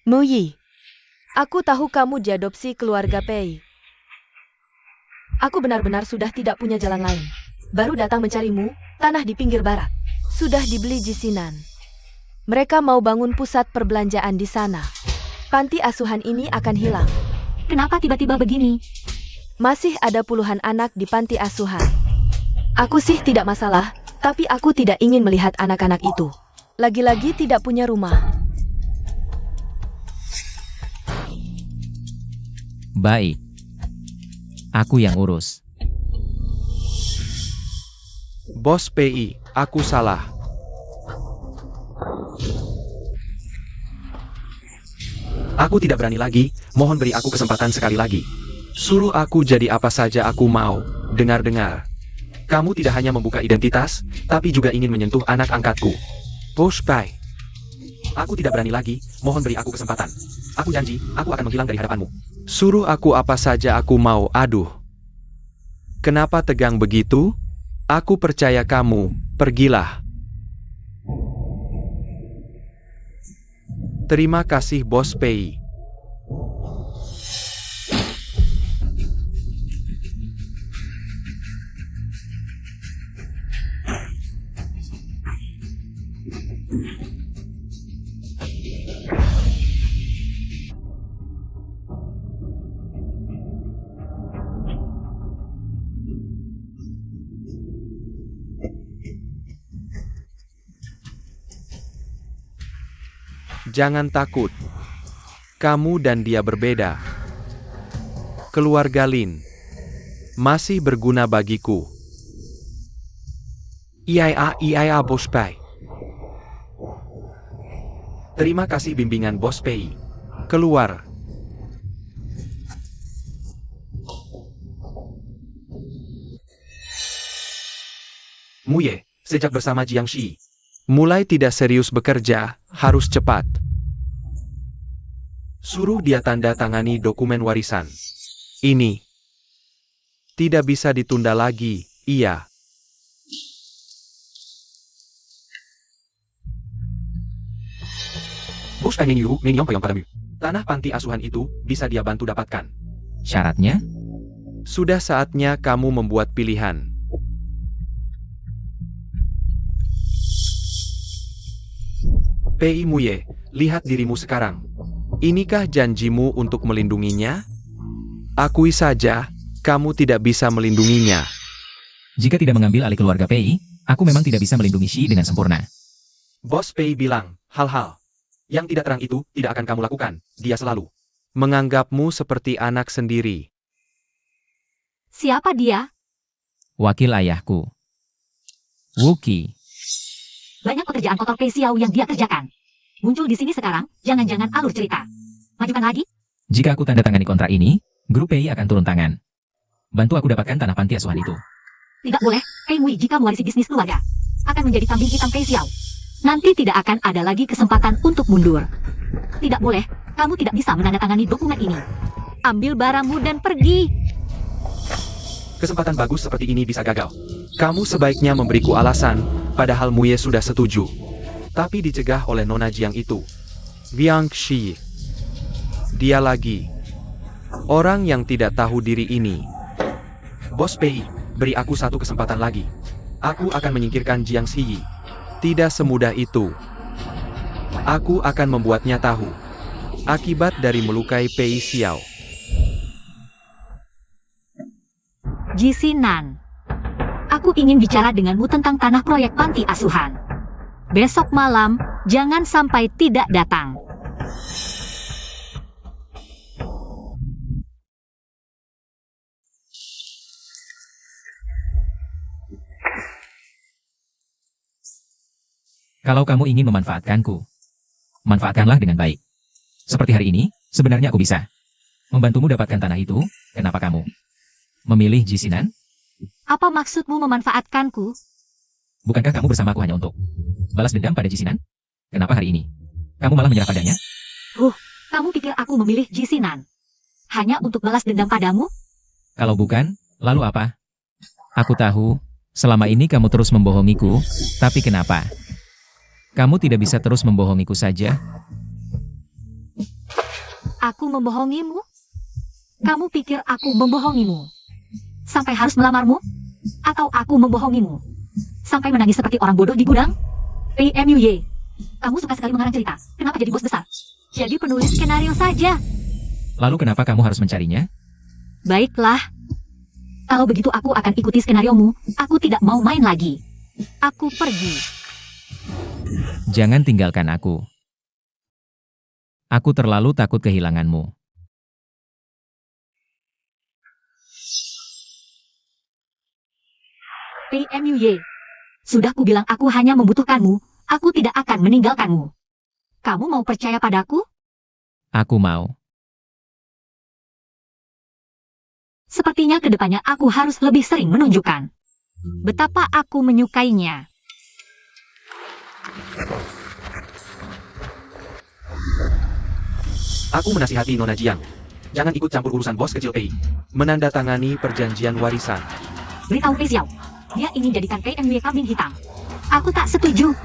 Mu Yi. Aku tahu kamu diadopsi keluarga Pei. Aku benar-benar sudah tidak punya jalan lain. Baru datang mencarimu, tanah di pinggir barat. Sudah dibeli Jisinan. Mereka mau bangun pusat perbelanjaan di sana. Panti asuhan ini akan hilang. Kenapa tiba-tiba begini? Masih ada puluhan anak di panti asuhan. Aku sih tidak masalah, tapi aku tidak ingin melihat anak-anak itu. Lagi-lagi tidak punya rumah. Baik. Aku yang urus. Bos PI, aku salah. Aku tidak berani lagi, mohon beri aku kesempatan sekali lagi. Suruh aku jadi apa saja aku mau. Dengar-dengar. Kamu tidak hanya membuka identitas, tapi juga ingin menyentuh anak angkatku. Bos Pai. Aku tidak berani lagi, mohon beri aku kesempatan. Aku janji, aku akan menghilang dari hadapanmu. Suruh aku apa saja aku mau, aduh. Kenapa tegang begitu? Aku percaya kamu, pergilah. Terima kasih Bos Pei. Jangan takut. Kamu dan dia berbeda. Keluarga Lin masih berguna bagiku. Iya Bos Pai. Terima kasih bimbingan Bos Pei. Keluar. Muye, sejak bersama Jiang Shi, mulai tidak serius bekerja, harus cepat. Suruh dia tanda tangani dokumen warisan. Ini tidak bisa ditunda lagi, iya. Bos pengen nyuruh Mingyong Peyong padamu. Tanah panti asuhan itu bisa dia bantu dapatkan. Syaratnya? Sudah saatnya kamu membuat pilihan. Pei Muye, lihat dirimu sekarang. Inikah janjimu untuk melindunginya? Akui saja, kamu tidak bisa melindunginya. Jika tidak mengambil alih keluarga Pei, aku memang tidak bisa melindungi Shi dengan sempurna. Bos Pei bilang, hal-hal yang tidak terang itu tidak akan kamu lakukan. Dia selalu menganggapmu seperti anak sendiri. Siapa dia? Wakil ayahku. Wuki. Banyak pekerjaan kotor Pei Xiao yang dia kerjakan. Muncul di sini sekarang, jangan-jangan alur cerita. Majukan lagi? Jika aku tanda tangani kontrak ini, grup Pei akan turun tangan. Bantu aku dapatkan tanah panti asuhan itu. Tidak boleh, Pei Mui jika mewarisi bisnis keluarga. Akan menjadi kambing hitam Pei Xiao. Nanti tidak akan ada lagi kesempatan untuk mundur. Tidak boleh, kamu tidak bisa menandatangani dokumen ini. Ambil barangmu dan pergi. Kesempatan bagus seperti ini bisa gagal. Kamu sebaiknya memberiku alasan, padahal Muye sudah setuju. Tapi dicegah oleh Nona Jiang itu. Jiang Shi. Dia lagi. Orang yang tidak tahu diri ini. Bos Pei, beri aku satu kesempatan lagi. Aku akan menyingkirkan Jiang Shi. Tidak semudah itu. Aku akan membuatnya tahu. Akibat dari melukai Pei Xiao. Jisinan. Aku ingin bicara denganmu tentang tanah proyek panti asuhan. Besok malam, jangan sampai tidak datang. Kalau kamu ingin memanfaatkanku, manfaatkanlah dengan baik. Seperti hari ini, sebenarnya aku bisa membantumu dapatkan tanah itu. Kenapa kamu memilih Ji Sinan? Apa maksudmu memanfaatkanku? Bukankah kamu bersamaku hanya untuk balas dendam pada Ji Sinan? Kenapa hari ini kamu malah menyerah padanya? Kamu pikir aku memilih Ji Sinan hanya untuk balas dendam padamu? Kalau bukan, lalu apa? Aku tahu, selama ini kamu terus membohongiku, tapi kenapa? Kamu tidak bisa terus membohongiku saja? Aku membohongimu? Kamu pikir aku membohongimu sampai harus melamarmu? Atau aku membohongimu sampai menangis seperti orang bodoh di gudang? PMUY, kamu suka sekali mengarang cerita. Kenapa jadi bos besar? Jadi penulis skenario saja. Lalu kenapa kamu harus mencarinya? Baiklah. Kalau begitu aku akan ikuti skenariomu. Aku tidak mau main lagi. Aku pergi. Jangan tinggalkan aku. Aku terlalu takut kehilanganmu. PMUY, sudah kubilang aku hanya membutuhkanmu. Aku tidak akan meninggalkanmu. Kamu mau percaya padaku? Aku mau. Sepertinya kedepannya aku harus lebih sering menunjukkan betapa aku menyukainya. Aku menasihati Nona Jiang. Jangan ikut campur urusan bos kecil Pei. Menandatangani perjanjian warisan. Beritahu Pei Xiao, dia ingin jadikan PMUY kambing hitam. Aku tak setuju.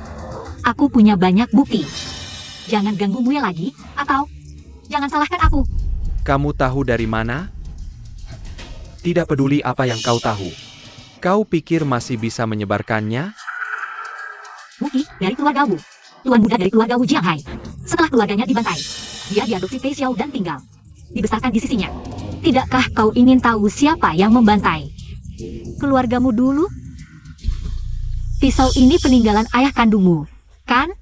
Aku punya banyak bukti. Jangan ganggu Muye lagi, atau jangan salahkan aku. Kamu tahu dari mana? Tidak peduli apa yang kau tahu. Kau pikir masih bisa menyebarkannya? Muki dari keluarga Wu. Tuan muda dari keluarga Wu Jianghai. Setelah keluarganya dibantai, dia diadopsi Pei Xiao dan tinggal dibesarkan di sisinya. Tidakkah kau ingin tahu siapa yang membantai keluargamu dulu? Pisau ini peninggalan ayah kandungmu, kan?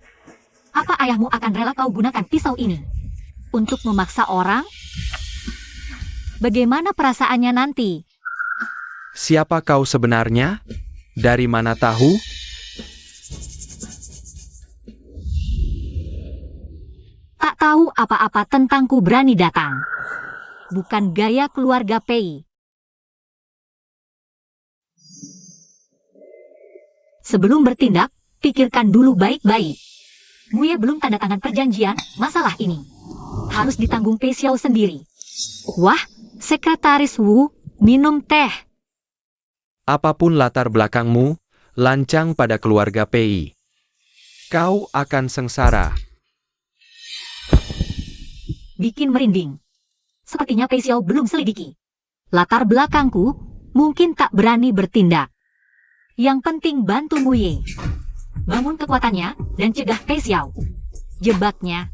Apa ayahmu akan rela kau gunakan pisau ini untuk memaksa orang? Bagaimana perasaannya nanti? Siapa kau sebenarnya? Dari mana tahu? Tak tahu apa-apa tentangku berani datang. Bukan gaya keluarga Pei. Sebelum bertindak, pikirkan dulu baik-baik. Muye belum tanda tangan perjanjian, masalah ini harus ditanggung Pei Xiao sendiri. Wah, Sekretaris Wu, minum teh. Apapun latar belakangmu, lancang pada keluarga Pei. Kau akan sengsara. Bikin merinding. Sepertinya Pei Xiao belum selidiki latar belakangku, mungkin tak berani bertindak. Yang penting bantu Muye. Bangun kekuatannya dan cegah Pei Xiao. Jebaknya.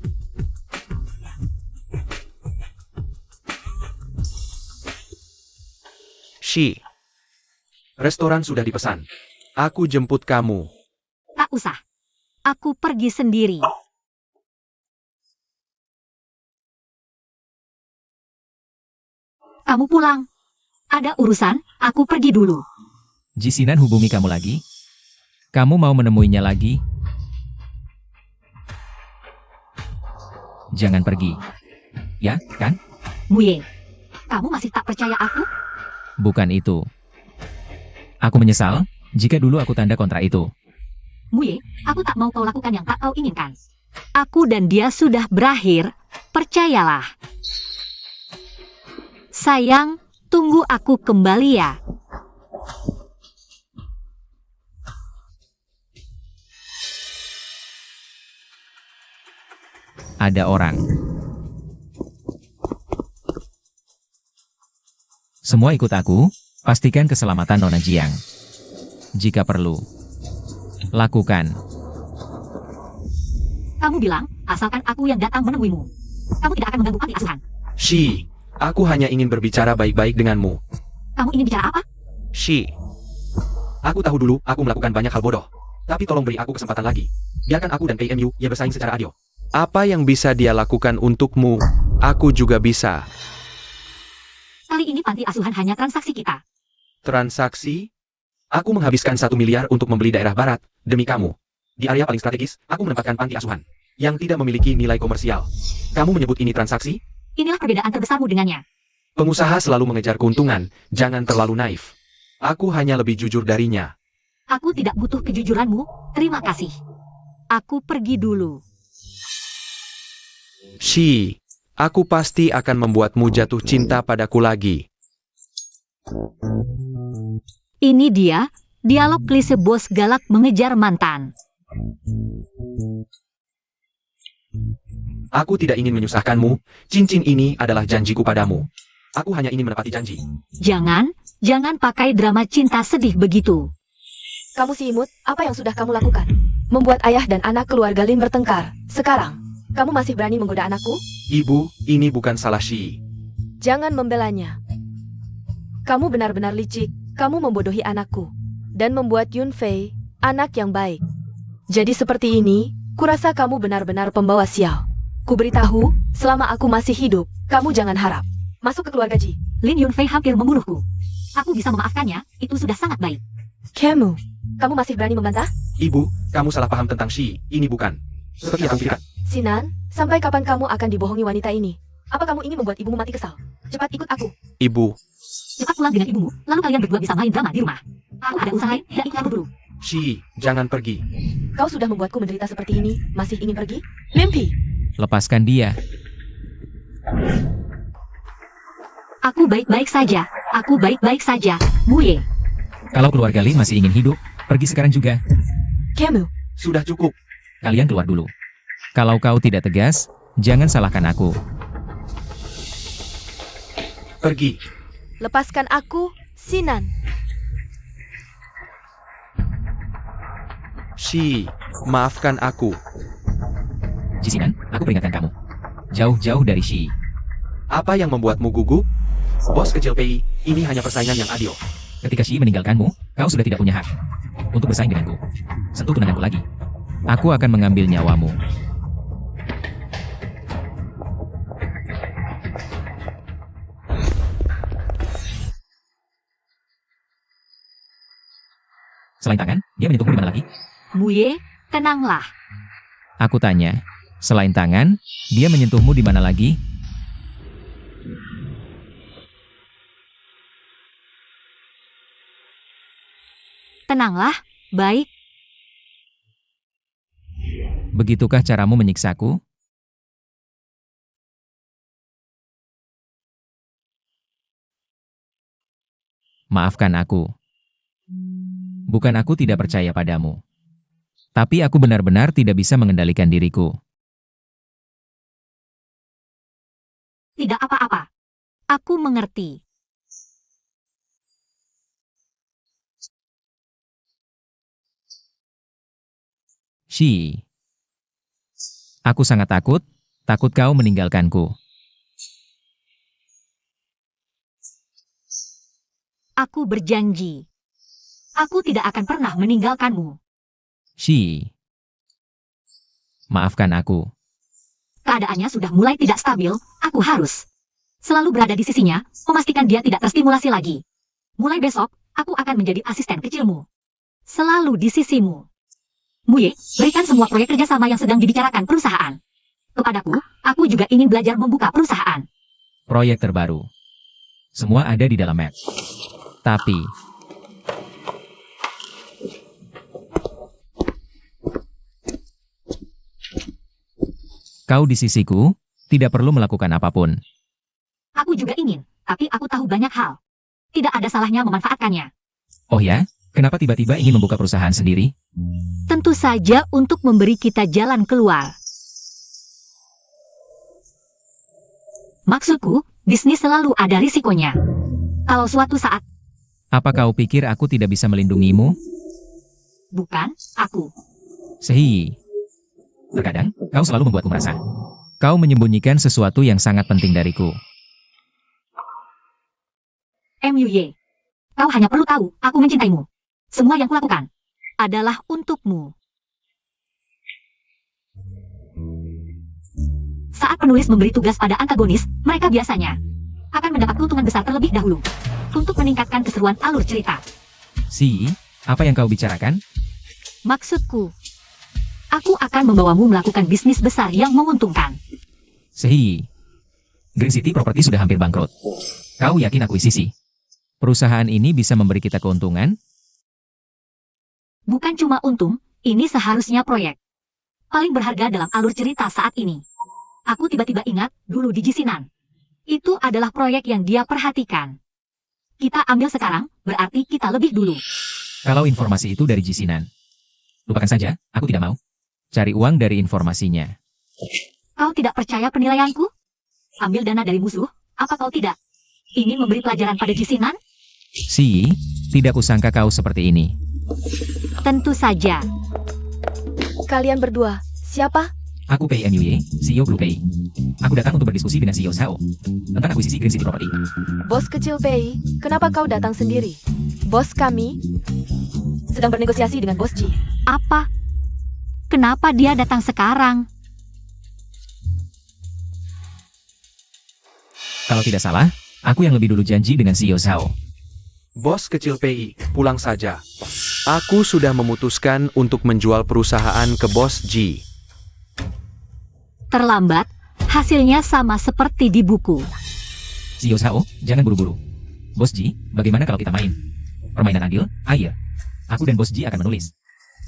Shi. Restoran sudah dipesan. Aku jemput kamu. Tak usah. Aku pergi sendiri. Kamu pulang. Ada urusan, aku pergi dulu. Ji Sinan hubungi kamu lagi? Kamu mau menemuinya lagi? Jangan pergi. Ya, kan? Muye, kamu masih tak percaya aku? Bukan itu. Aku menyesal jika dulu aku tanda kontrak itu. Muye, aku tak mau kau lakukan yang tak kau inginkan. Aku dan dia sudah berakhir, percayalah. Sayang, tunggu aku kembali ya. Ada orang. Semua ikut aku, pastikan keselamatan Nona Jiang. Jika perlu, lakukan. Kamu bilang, asalkan aku yang datang menemuimu. Kamu tidak akan mengganggu panti asuhan. Shi, aku hanya ingin berbicara baik-baik denganmu. Kamu ingin bicara apa? Shi. Aku tahu dulu aku melakukan banyak hal bodoh. Tapi tolong beri aku kesempatan lagi. Biarkan aku dan PMU ya bersaing secara adil. Apa yang bisa dia lakukan untukmu, aku juga bisa. Kali ini panti asuhan hanya transaksi kita. Transaksi? Aku menghabiskan 1 miliar untuk membeli daerah barat, demi kamu. Di area paling strategis, aku menempatkan panti asuhan. yang tidak memiliki nilai komersial. Kamu menyebut ini transaksi? Inilah perbedaan terbesarmu dengannya. Pengusaha selalu mengejar keuntungan, jangan terlalu naif. Aku hanya lebih jujur darinya. Aku tidak butuh kejujuranmu, terima kasih. Aku pergi dulu. Shi, aku pasti akan membuatmu jatuh cinta padaku lagi. Ini dia, dialog klise bos galak mengejar mantan. Aku tidak ingin menyusahkanmu, cincin ini adalah janjiku padamu. Aku hanya ingin menepati janji. Jangan pakai drama cinta sedih begitu. Kamu si imut, apa yang sudah kamu lakukan? Membuat ayah dan anak keluarga Lin bertengkar. Sekarang, kamu masih berani menggoda anakku? Ibu, ini bukan salah Shi. Jangan membelanya. Kamu benar-benar licik, kamu membodohi anakku. Dan membuat Yun Fei, anak yang baik. Jadi seperti ini, kurasa kamu benar-benar pembawa sial. Kuberitahu, selama aku masih hidup, kamu jangan harap masuk ke keluarga Ji. Lin Yunfei hampir membunuhku. Aku bisa memaafkannya, itu sudah sangat baik. Kamu masih berani membantah? Ibu, kamu salah paham tentang Shi, ini bukan seperti yang aku pikirkan. Sinan, sampai kapan kamu akan dibohongi wanita ini? Apa kamu ingin membuat ibumu mati kesal? Cepat ikut aku. Ibu, Cepat pulang dengan ibumu, lalu kalian berdua bisa main drama di rumah. Aku ada usaha lain, tidak ingin aku dulu. Shi, jangan pergi. Kau sudah membuatku menderita seperti ini, masih ingin pergi? Mimpi! Lepaskan dia. Aku baik-baik saja, aku baik-baik saja, Muye. Kalau keluarga Lin masih ingin hidup, pergi sekarang juga. Kamu, Sudah cukup. Kalian keluar dulu. Kalau kau tidak tegas, jangan salahkan aku. Pergi. Lepaskan aku, Sinan. Shi, maafkan aku. Jisinan, aku peringatkan kamu. Jauh-jauh dari Shi. Apa yang membuatmu gugup? Bos kecil Pei, ini hanya persaingan yang adil. Ketika Shi meninggalkanmu, kau sudah tidak punya hak untuk bersaing denganku. Sentuh tunanganku lagi. Aku akan mengambil nyawamu. Selain tangan, dia menyentuhmu di mana lagi? Muye, tenanglah. Aku tanya. Selain tangan, dia menyentuhmu di mana lagi? Tenanglah, baik. Begitukah caramu menyiksaku? Maafkan aku. Bukan aku tidak percaya padamu. Tapi aku benar-benar tidak bisa mengendalikan diriku. Tidak apa-apa. Aku mengerti. Shi. Aku sangat takut kau meninggalkanku. Aku berjanji. Aku tidak akan pernah meninggalkanmu. Shi. Maafkan aku. Keadaannya sudah mulai tidak stabil, aku harus selalu berada di sisinya, memastikan dia tidak terstimulasi lagi. Mulai besok, aku akan menjadi asisten kecilmu. Selalu di sisimu. Muye, berikan semua proyek kerjasama yang sedang dibicarakan perusahaan. Kepadaku, aku juga ingin belajar membuka perusahaan. Proyek terbaru. Semua ada di dalam map. Tapi, kau di sisiku, tidak perlu melakukan apapun. Aku juga ingin, tapi aku tahu banyak hal. Tidak ada salahnya memanfaatkannya. Oh ya? Kenapa tiba-tiba ingin membuka perusahaan sendiri? Tentu saja untuk memberi kita jalan keluar. Maksudku, bisnis selalu ada risikonya. Kalau suatu saat, Apa kau pikir aku tidak bisa melindungimu? bukan, aku. Sehi. Terkadang, kau selalu membuatku merasa. Kau menyembunyikan sesuatu yang sangat penting dariku. MUY. Kau hanya perlu tahu, aku mencintaimu. Semua yang kulakukan adalah untukmu. Saat penulis memberi tugas pada antagonis, mereka biasanya akan mendapat keuntungan besar terlebih dahulu untuk meningkatkan keseruan alur cerita. Si, apa yang kau bicarakan? Maksudku, Aku akan membawamu melakukan bisnis besar yang menguntungkan. Sehi. Green City Property sudah hampir bangkrut. Kau yakin akuisisi? Perusahaan ini bisa memberi kita keuntungan? Bukan cuma untung, ini seharusnya proyek paling berharga dalam alur cerita saat ini. Aku tiba-tiba ingat dulu di Jisinan. Itu adalah proyek yang dia perhatikan. Kita ambil sekarang, berarti kita lebih dulu. Kalau informasi itu dari Jisinan. Lupakan saja, aku tidak mau. Cari uang dari informasinya. Kau tidak percaya penilaianku? Ambil dana dari musuh, apa kau tidak ingin memberi pelajaran pada Jisinan? Si, tidak kusangka kau seperti ini. Tentu saja. Kalian berdua, siapa? Aku Pei MUY, CEO Blue Pay. Aku datang untuk berdiskusi dengan CEO Sao tentang akuisisi Green City Property. Bos kecil Pei, kenapa kau datang sendiri? Bos kami sedang bernegosiasi dengan Bos Ji. Apa? Kenapa dia datang sekarang? Kalau tidak salah, aku yang lebih dulu janji dengan CEO Sao. Bos kecil PI, pulang saja. Aku sudah memutuskan untuk menjual perusahaan ke Bos Ji. Terlambat, hasilnya sama seperti di buku. CEO Sao, jangan buru-buru. Bos Ji, bagaimana kalau kita main permainan adil? Ayo. Aku dan Bos Ji akan menulis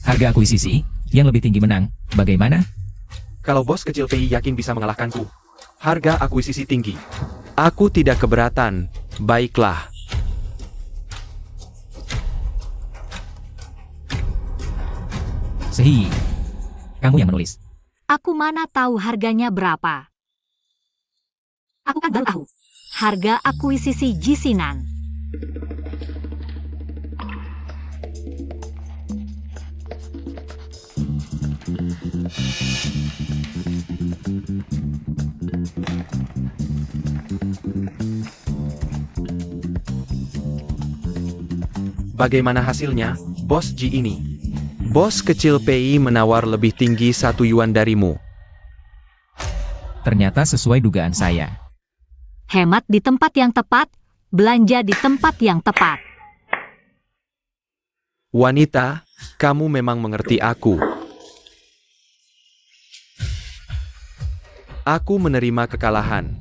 harga akuisisi yang lebih tinggi menang. Bagaimana? Kalau Bos kecil PI yakin bisa mengalahkanku, harga akuisisi tinggi. Aku tidak keberatan. Baiklah. Sehi, kamu yang menulis. Aku mana tahu harganya berapa? Aku kan baru tahu. Harga akuisisi Jisinan. Bagaimana hasilnya, Bos Ji ini? Bos kecil PI menawar lebih tinggi 1 yuan darimu. Ternyata sesuai dugaan saya. Hemat di tempat yang tepat, belanja di tempat yang tepat. Wanita, kamu memang mengerti aku. Aku menerima kekalahan.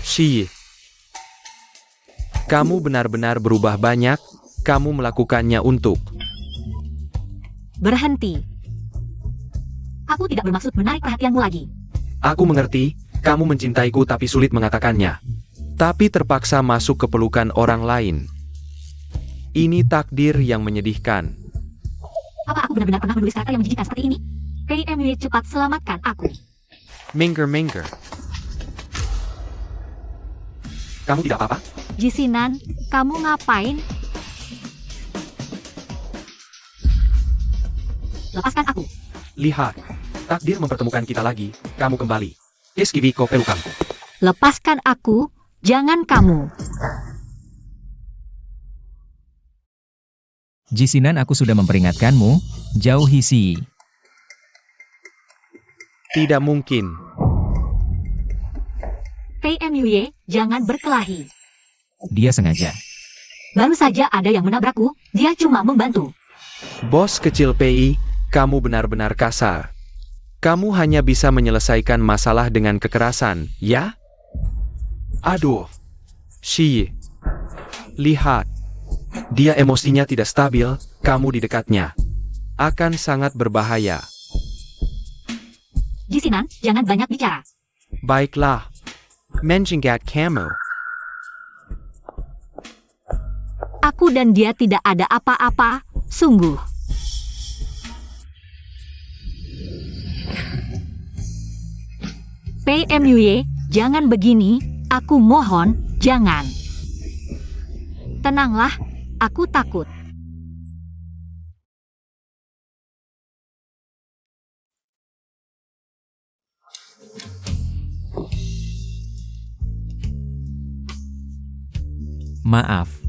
Shi, kamu benar-benar berubah banyak, kamu melakukannya untuk... Berhenti. Aku tidak bermaksud menarik perhatianmu lagi. Aku mengerti, kamu mencintaiku tapi sulit mengatakannya. Tapi terpaksa masuk ke pelukan orang lain. Ini takdir yang menyedihkan. Apa aku benar-benar pernah menulis kata yang menjijikan seperti ini? PMW, cepat selamatkan aku. Minger. Kamu tidak apa-apa? Jisinan, kamu ngapain? Lepaskan aku. Lihat, takdir mempertemukan kita lagi, kamu kembali. Eskiviko pelukanku. Lepaskan aku, jangan kamu. Jisinan, aku sudah memperingatkanmu, jauhi Si. Tidak mungkin. PMUY, jangan berkelahi. Dia sengaja. Baru saja ada yang menabrakku, dia cuma membantu. Bos kecil PI, kamu benar-benar kasar. Kamu hanya bisa menyelesaikan masalah dengan kekerasan, ya? Aduh. Shi. Lihat. Dia emosinya tidak stabil, kamu di dekatnya. Akan sangat berbahaya. Jisinan, jangan banyak bicara. Baiklah. Menjenggat kamu. Aku dan dia tidak ada apa-apa, sungguh. PMUY, jangan begini, aku mohon, jangan. Tenanglah, aku takut. Maaf.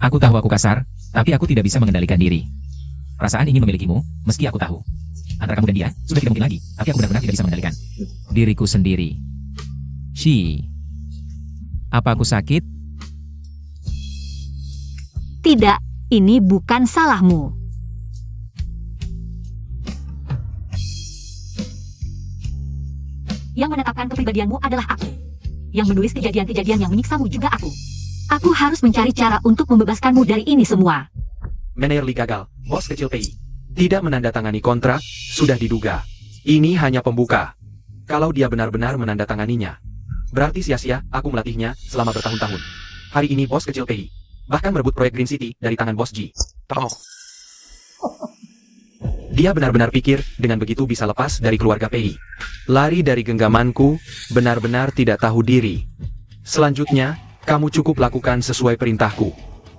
Aku tahu aku kasar, tapi aku tidak bisa mengendalikan diri. Perasaan ingin memilikimu, meski aku tahu. Antara kamu dan dia, sudah tidak mungkin lagi, tapi aku benar-benar tidak bisa mengendalikan diriku sendiri. Shi. Apa aku sakit? Tidak, ini bukan salahmu. Yang menetapkan kepribadianmu adalah aku. Yang menulis kejadian-kejadian yang menyiksamu juga aku. Aku harus mencari cara untuk membebaskanmu dari ini semua. Meneer Lee gagal, bos kecil PI. Tidak menandatangani kontrak, sudah diduga. Ini hanya pembuka. Kalau dia benar-benar menandatanganinya, berarti sia-sia aku melatihnya selama bertahun-tahun. Hari ini bos kecil PI bahkan merebut proyek Green City dari tangan bos G. Toh. Dia benar-benar pikir dengan begitu bisa lepas dari keluarga PI. Lari dari genggamanku, benar-benar tidak tahu diri. Selanjutnya, kamu cukup lakukan sesuai perintahku.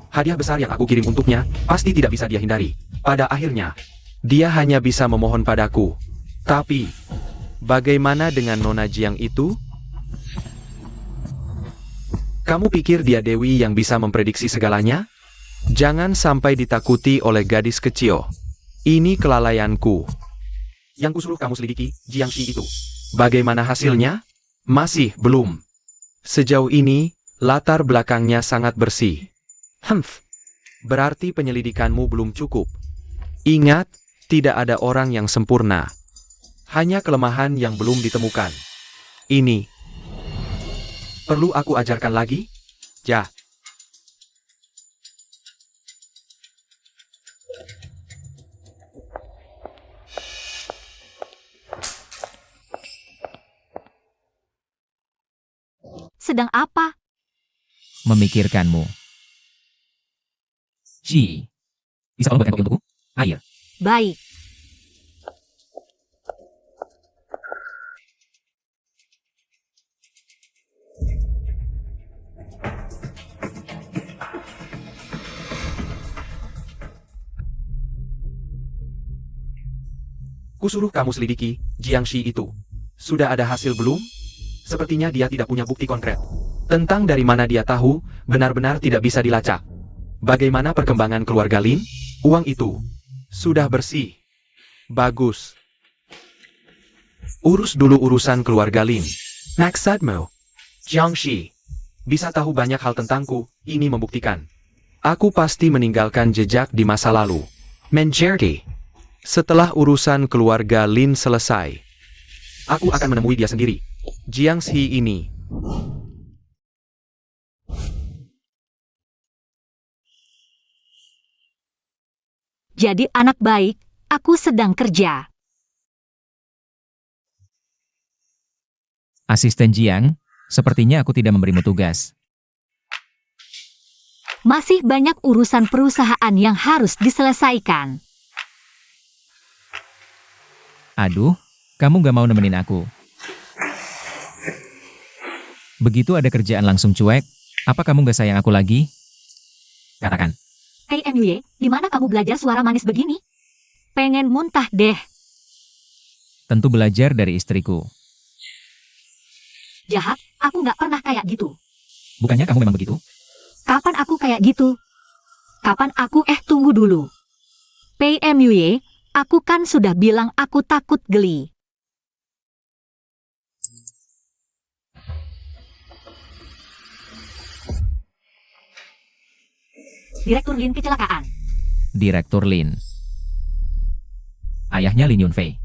Hadiah besar yang aku kirim untuknya, pasti tidak bisa dia hindari. Pada akhirnya, dia hanya bisa memohon padaku. Tapi, bagaimana dengan Nona Jiang itu? Kamu pikir dia Dewi yang bisa memprediksi segalanya? Jangan sampai ditakuti oleh gadis kecil. Ini kelalaianku. Yang kusuruh kamu selidiki, Jiangxi itu. Bagaimana hasilnya? Masih belum. Sejauh ini, latar belakangnya sangat bersih. Berarti penyelidikanmu belum cukup. Ingat, tidak ada orang yang sempurna. Hanya kelemahan yang belum ditemukan. Ini. Perlu aku ajarkan lagi? Ya. Sedang apa? Memikirkanmu. Ji, bisa tolong buatkan kopi untukku? Air. Baik. Kusuruh kamu selidiki, Jiangxi itu. Sudah ada hasil belum? Sepertinya dia tidak punya bukti konkret. Tentang dari mana dia tahu, benar-benar tidak bisa dilacak. Bagaimana perkembangan keluarga Lin? Uang itu sudah bersih. Bagus. Urus dulu urusan keluarga Lin. Maksudmu, Jiangxi bisa tahu banyak hal tentangku, ini membuktikan. Aku pasti meninggalkan jejak di masa lalu. Menjadi. Setelah urusan keluarga Lin selesai, aku akan menemui dia sendiri. Jiangxi ini. Jadi anak baik, aku sedang kerja. Asisten Jiang, sepertinya aku tidak memberimu tugas. Masih banyak urusan perusahaan yang harus diselesaikan. Aduh, kamu gak mau nemenin aku. Begitu ada kerjaan langsung cuek, apa kamu gak sayang aku lagi? Katakan. Hey MUY, di mana kamu belajar suara manis begini? Pengen muntah deh. Tentu belajar dari istriku. Jahat, aku nggak pernah kayak gitu. Bukannya kamu memang begitu? Kapan aku kayak gitu? Kapan aku tunggu dulu. PMUY, aku kan sudah bilang aku takut geli. Direktur Lin kecelakaan. Direktur Lin. Ayahnya Lin Yunfei.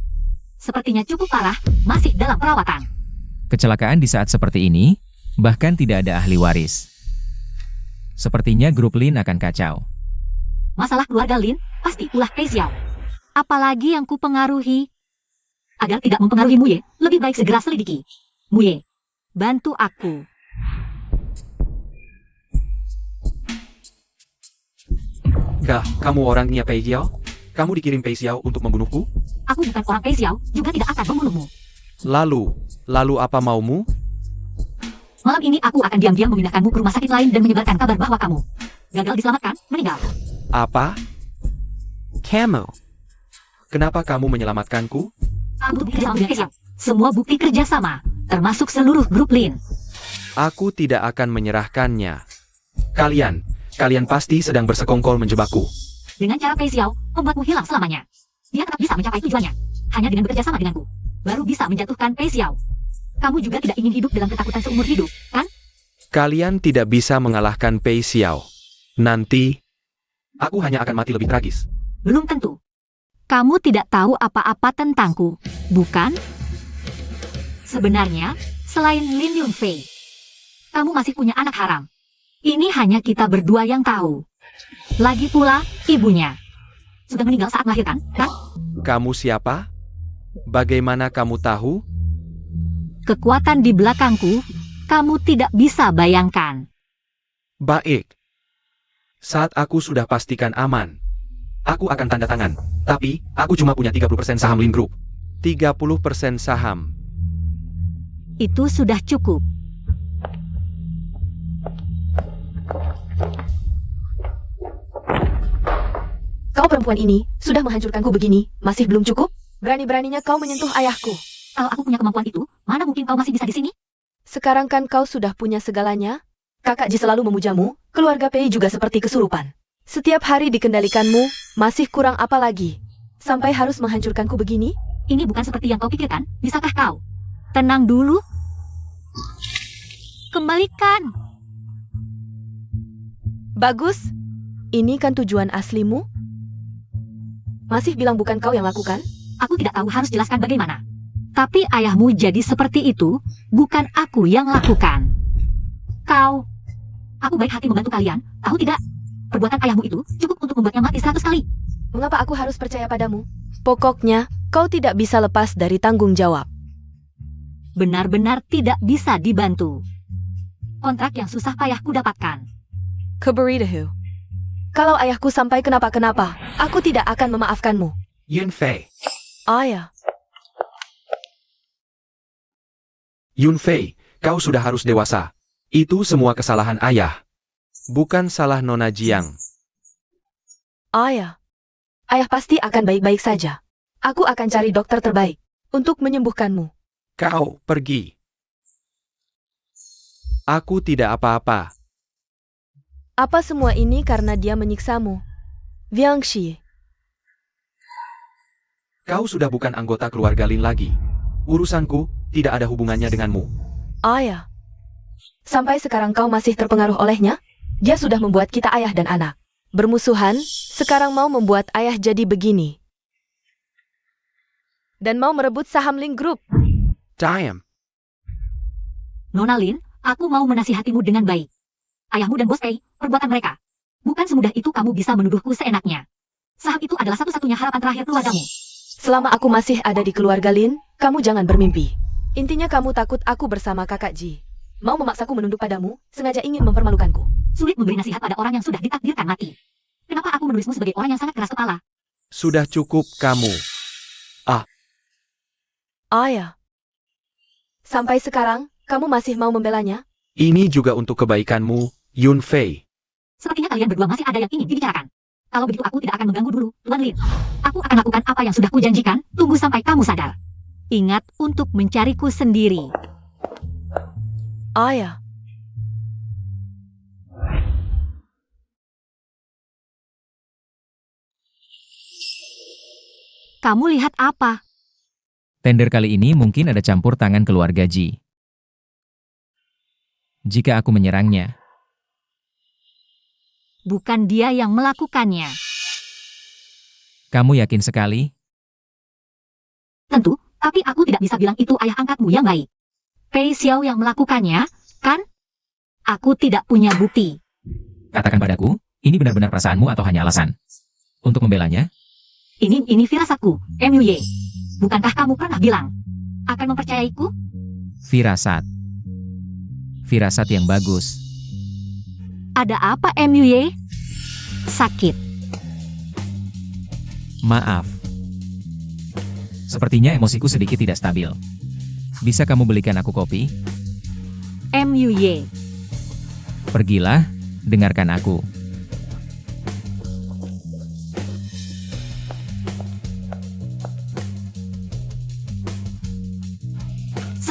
Sepertinya cukup parah, masih dalam perawatan. Kecelakaan di saat seperti ini, bahkan tidak ada ahli waris. Sepertinya grup Lin akan kacau. Masalah keluarga Lin, pasti ulah Pei Xiao. Apalagi yang kupengaruhi. Agar tidak mempengaruhi Muye, lebih baik segera selidiki. Muye, bantu aku. Gah, kamu orangnya Pei Xiao? Kamu dikirim Pei Xiao untuk membunuhku? Aku bukan orang Pei Xiao, juga tidak akan membunuhmu. Lalu apa maumu? Malam ini aku akan diam-diam memindahkanmu ke rumah sakit lain dan menyebarkan kabar bahwa kamu gagal diselamatkan, meninggal. Apa? Kamu? Kenapa kamu menyelamatkanku? Aku bekerja sama dengan Pei Xiao. Semua bukti kerjasama, termasuk seluruh grup Lin. Aku tidak akan menyerahkannya. Kalian pasti sedang bersekongkol menjebakku. Dengan cara Pei Xiao, membuatmu hilang selamanya. Dia tetap bisa mencapai tujuannya. Hanya dengan bekerja sama denganku, baru bisa menjatuhkan Pei Xiao. Kamu juga tidak ingin hidup dalam ketakutan seumur hidup, kan? Kalian tidak bisa mengalahkan Pei Xiao. Nanti, Aku hanya akan mati lebih tragis. Belum tentu. Kamu tidak tahu apa-apa tentangku, bukan? Sebenarnya, selain Lin Yunfei, kamu masih punya anak haram. Ini hanya kita berdua yang tahu. Lagi pula, ibunya sudah meninggal saat melahirkan, kan? Kamu siapa? Bagaimana kamu tahu? Kekuatan di belakangku, kamu tidak bisa bayangkan. Baik. Saat aku sudah pastikan aman, aku akan tanda tangan. Tapi, aku cuma punya 30% saham Lin Group. 30% saham. Itu sudah cukup. Kau perempuan ini sudah menghancurkanku begini, masih belum cukup? Berani-beraninya kau menyentuh ayahku. Kalau aku punya kemampuan itu, mana mungkin kau masih bisa di sini? Sekarang kan kau sudah punya segalanya. Kakak Ji selalu memujamu, keluarga Pei juga seperti kesurupan. Setiap hari dikendalikanmu, masih kurang apa lagi? Sampai harus menghancurkanku begini? Ini bukan seperti yang kau pikirkan, bisakah kau? Tenang dulu. Kembalikan. Bagus. Ini kan tujuan aslimu? Masih bilang bukan kau yang lakukan? Aku tidak tahu harus jelaskan bagaimana. Tapi ayahmu jadi seperti itu, bukan aku yang lakukan. Aku baik hati membantu kalian, tahu tidak? Perbuatan ayahmu itu cukup untuk membuatnya mati 100 kali. Mengapa aku harus percaya padamu? Pokoknya, kau tidak bisa lepas dari tanggung jawab. Benar-benar tidak bisa dibantu. Kontrak yang susah payah ku dapatkan. Keberitahu. Kalau ayahku sampai kenapa-kenapa, aku tidak akan memaafkanmu. Yunfei. Ayah. Yunfei, kau sudah harus dewasa. Itu semua kesalahan ayah. Bukan salah Nona Jiang. Ayah. Ayah pasti akan baik-baik saja. Aku akan cari dokter terbaik untuk menyembuhkanmu. Kau pergi. Aku tidak apa-apa. Apa semua ini karena dia menyiksamu? Viangxi. Kau sudah bukan anggota keluarga Lin lagi. Urusanku tidak ada hubungannya denganmu. Ayah. Sampai sekarang kau masih terpengaruh olehnya? Dia sudah membuat kita ayah dan anak bermusuhan, sekarang mau membuat ayah jadi begini. Dan mau merebut saham Lin Group. Time. Nona Lin, aku mau menasihatimu dengan baik. Ayahmu dan Bos Pei, perbuatan mereka. Bukan semudah itu kamu bisa menuduhku seenaknya. Saham itu adalah satu-satunya harapan terakhir keluargamu. Selama aku masih ada di keluarga Lin, kamu jangan bermimpi. Intinya kamu takut aku bersama kakak Ji. Mau memaksaku menunduk padamu, sengaja ingin mempermalukanku. Sulit memberi nasihat pada orang yang sudah ditakdirkan mati. Kenapa aku menulismu sebagai orang yang sangat keras kepala? Sudah cukup kamu. Ayah. Sampai sekarang, kamu masih mau membelanya? Ini juga untuk kebaikanmu, Yunfei. Sepertinya kalian berdua masih ada yang ingin dibicarakan. Kalau begitu aku tidak akan mengganggu dulu, Tuan Lin. Aku akan lakukan apa yang sudah kujanjikan, tunggu sampai kamu sadar. Ingat untuk mencariku sendiri. Ayah. Kamu lihat apa? Tender kali ini mungkin ada campur tangan keluarga Ji. Jika aku menyerangnya, Bukan dia yang melakukannya. kamu yakin sekali? Tentu, tapi aku tidak bisa bilang itu ayah angkatmu yang baik. Pei Xiao yang melakukannya, kan? Aku tidak punya bukti. Katakan padaku, ini benar-benar perasaanmu atau hanya alasan? Untuk membelanya? Ini firasatku, MUY. Bukankah kamu pernah bilang akan mempercayaiku? Firasat. Firasat yang bagus. Ada apa MUY? Sakit. Maaf. Sepertinya emosiku sedikit tidak stabil. Bisa kamu belikan aku kopi? MUY. Pergilah, dengarkan aku.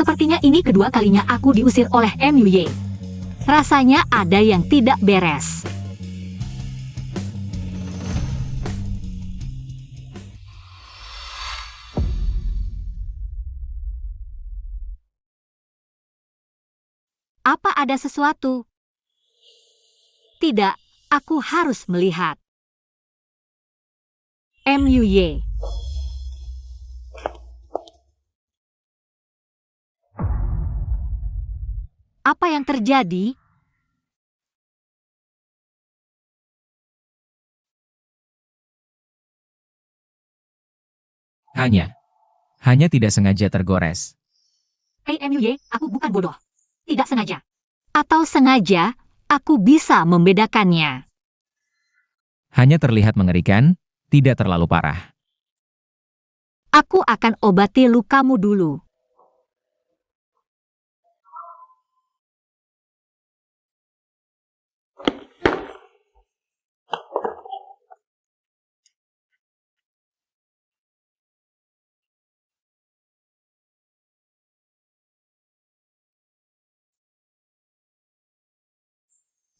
Sepertinya ini kedua kalinya aku diusir oleh MUY. Rasanya ada yang tidak beres. Apa ada sesuatu? Tidak, aku harus melihat. MUY. Apa yang terjadi? Hanya tidak sengaja tergores. MUY, aku bukan bodoh. Tidak sengaja. Atau sengaja, aku bisa membedakannya. Hanya terlihat mengerikan, tidak terlalu parah. Aku akan obati lukamu dulu.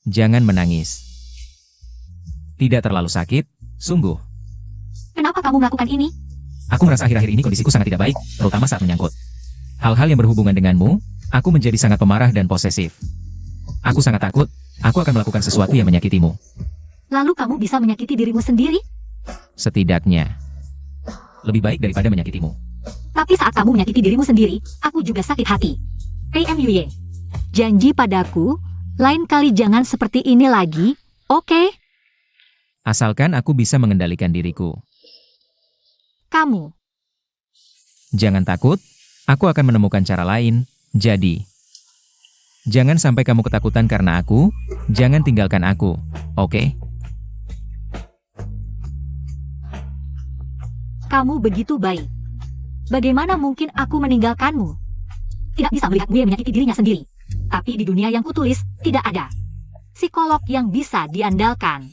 Jangan menangis. Tidak terlalu sakit, sungguh. Kenapa kamu melakukan ini? Aku merasa akhir-akhir ini kondisiku sangat tidak baik, terutama saat menyangkut hal-hal yang berhubungan denganmu. Aku menjadi sangat pemarah dan posesif. Aku sangat takut, aku akan melakukan sesuatu yang menyakitimu. Lalu kamu bisa menyakiti dirimu sendiri? Setidaknya, lebih baik daripada menyakitimu. Tapi saat kamu menyakiti dirimu sendiri, aku juga sakit hati. MUY, janji padaku, lain kali jangan seperti ini lagi, oke? Asalkan aku bisa mengendalikan diriku. Kamu. Jangan takut, aku akan menemukan cara lain. Jadi, jangan sampai kamu ketakutan karena aku, jangan tinggalkan aku, oke? Kamu begitu baik. Bagaimana mungkin aku meninggalkanmu? Tidak bisa melihat gue menyakiti dirinya sendiri. Tapi di dunia yang kutulis, tidak ada psikolog yang bisa diandalkan.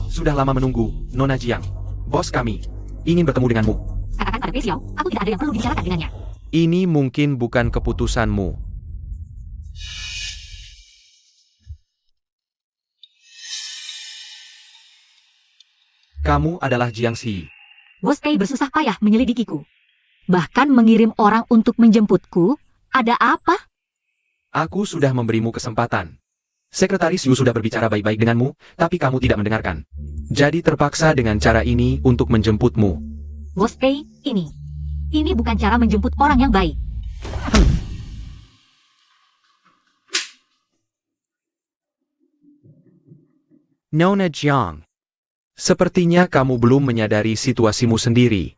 Sudah lama menunggu, Nona Jiang. Bos kami ingin bertemu denganmu. Katakan pada Xiao, aku tidak ada yang perlu dibicarakan dengannya. Ini mungkin bukan keputusanmu. Kamu adalah Jiang Xi. Bos Pei bersusah payah menyelidikiku. Bahkan mengirim orang untuk menjemputku. Ada apa? Aku sudah memberimu kesempatan. Sekretaris Yu sudah berbicara baik-baik denganmu, tapi kamu tidak mendengarkan. Jadi terpaksa dengan cara ini untuk menjemputmu. Bos Pei, ini bukan cara menjemput orang yang baik. Nona Jiang. Sepertinya kamu belum menyadari situasimu sendiri.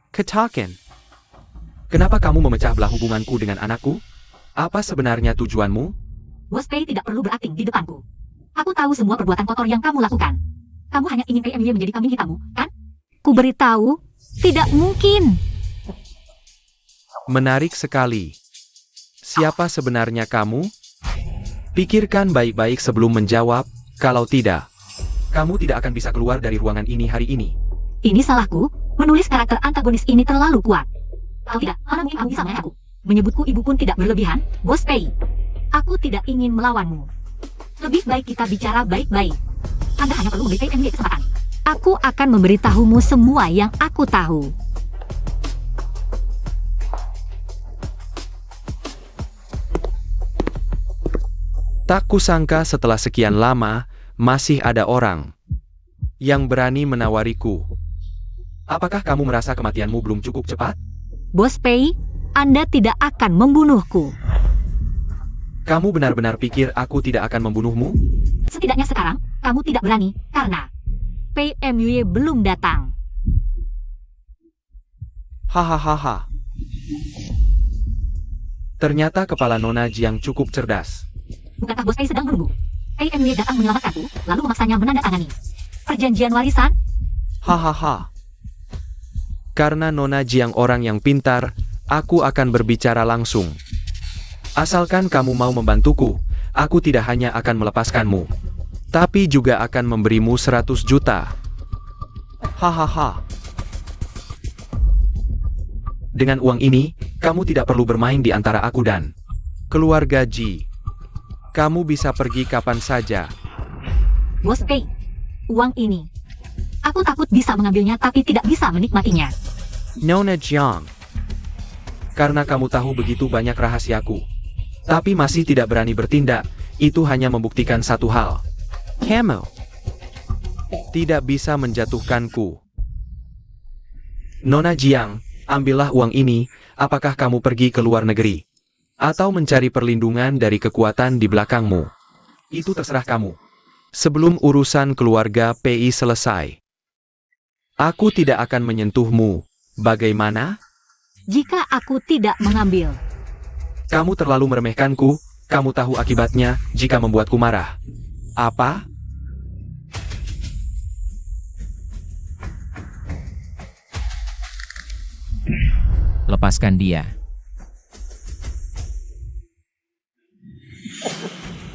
Katakan. Kenapa kamu memecah belah hubunganku dengan anakku? Apa sebenarnya tujuanmu? Bos Pei tidak perlu berakting di depanku. Aku tahu semua perbuatan kotor yang kamu lakukan. Kamu hanya ingin MUY menjadi kambing hitammu, kan? Ku beritahu, tidak mungkin. Menarik sekali. Siapa sebenarnya kamu? Pikirkan baik-baik sebelum menjawab, kalau tidak, kamu tidak akan bisa keluar dari ruangan ini hari ini. Ini salahku, menulis karakter antagonis ini terlalu kuat. Kalau tidak, mana mungkin kamu bisa mengenalku? Menyebutku ibu pun tidak berlebihan, Bos Pei. Aku tidak ingin melawanmu. Lebih baik kita bicara baik-baik. Anda hanya perlu memberi MUY kesempatan. Aku akan memberitahumu semua yang aku tahu. Tak kusangka setelah sekian lama, masih ada orang yang berani menawariku. Apakah kamu merasa kematianmu belum cukup cepat? Bos Pei, Anda tidak akan membunuhku. Kamu benar-benar pikir aku tidak akan membunuhmu? Setidaknya sekarang, kamu tidak berani, karena Pei MUY belum datang. Hahaha. Ternyata kepala Nona Jiang cukup cerdas. Bukankah Bos Pei sedang menunggu? Pei MUY datang menyelamatkanku, lalu memaksanya menandatangani perjanjian warisan? Hahaha. Karena Nona Jiang orang yang pintar, aku akan berbicara langsung. Asalkan kamu mau membantuku, aku tidak hanya akan melepaskanmu, tapi juga akan memberimu 100 juta. Hahaha. Dengan uang ini, kamu tidak perlu bermain di antara aku dan keluarga Ji. Kamu bisa pergi kapan saja. Bos Pei, uang ini. Aku takut bisa mengambilnya tapi tidak bisa menikmatinya. Nona Jiang. Karena kamu tahu begitu banyak rahasiaku, tapi masih tidak berani bertindak, itu hanya membuktikan satu hal. Kamu tidak bisa menjatuhkanku. Nona Jiang, ambillah uang ini, apakah kamu pergi ke luar negeri? Atau mencari perlindungan dari kekuatan di belakangmu? Itu terserah kamu. Sebelum urusan keluarga PI selesai, aku tidak akan menyentuhmu. Bagaimana? Jika aku tidak mengambil, Kamu terlalu meremehkanku, kamu tahu akibatnya jika membuatku marah. Apa? Lepaskan dia.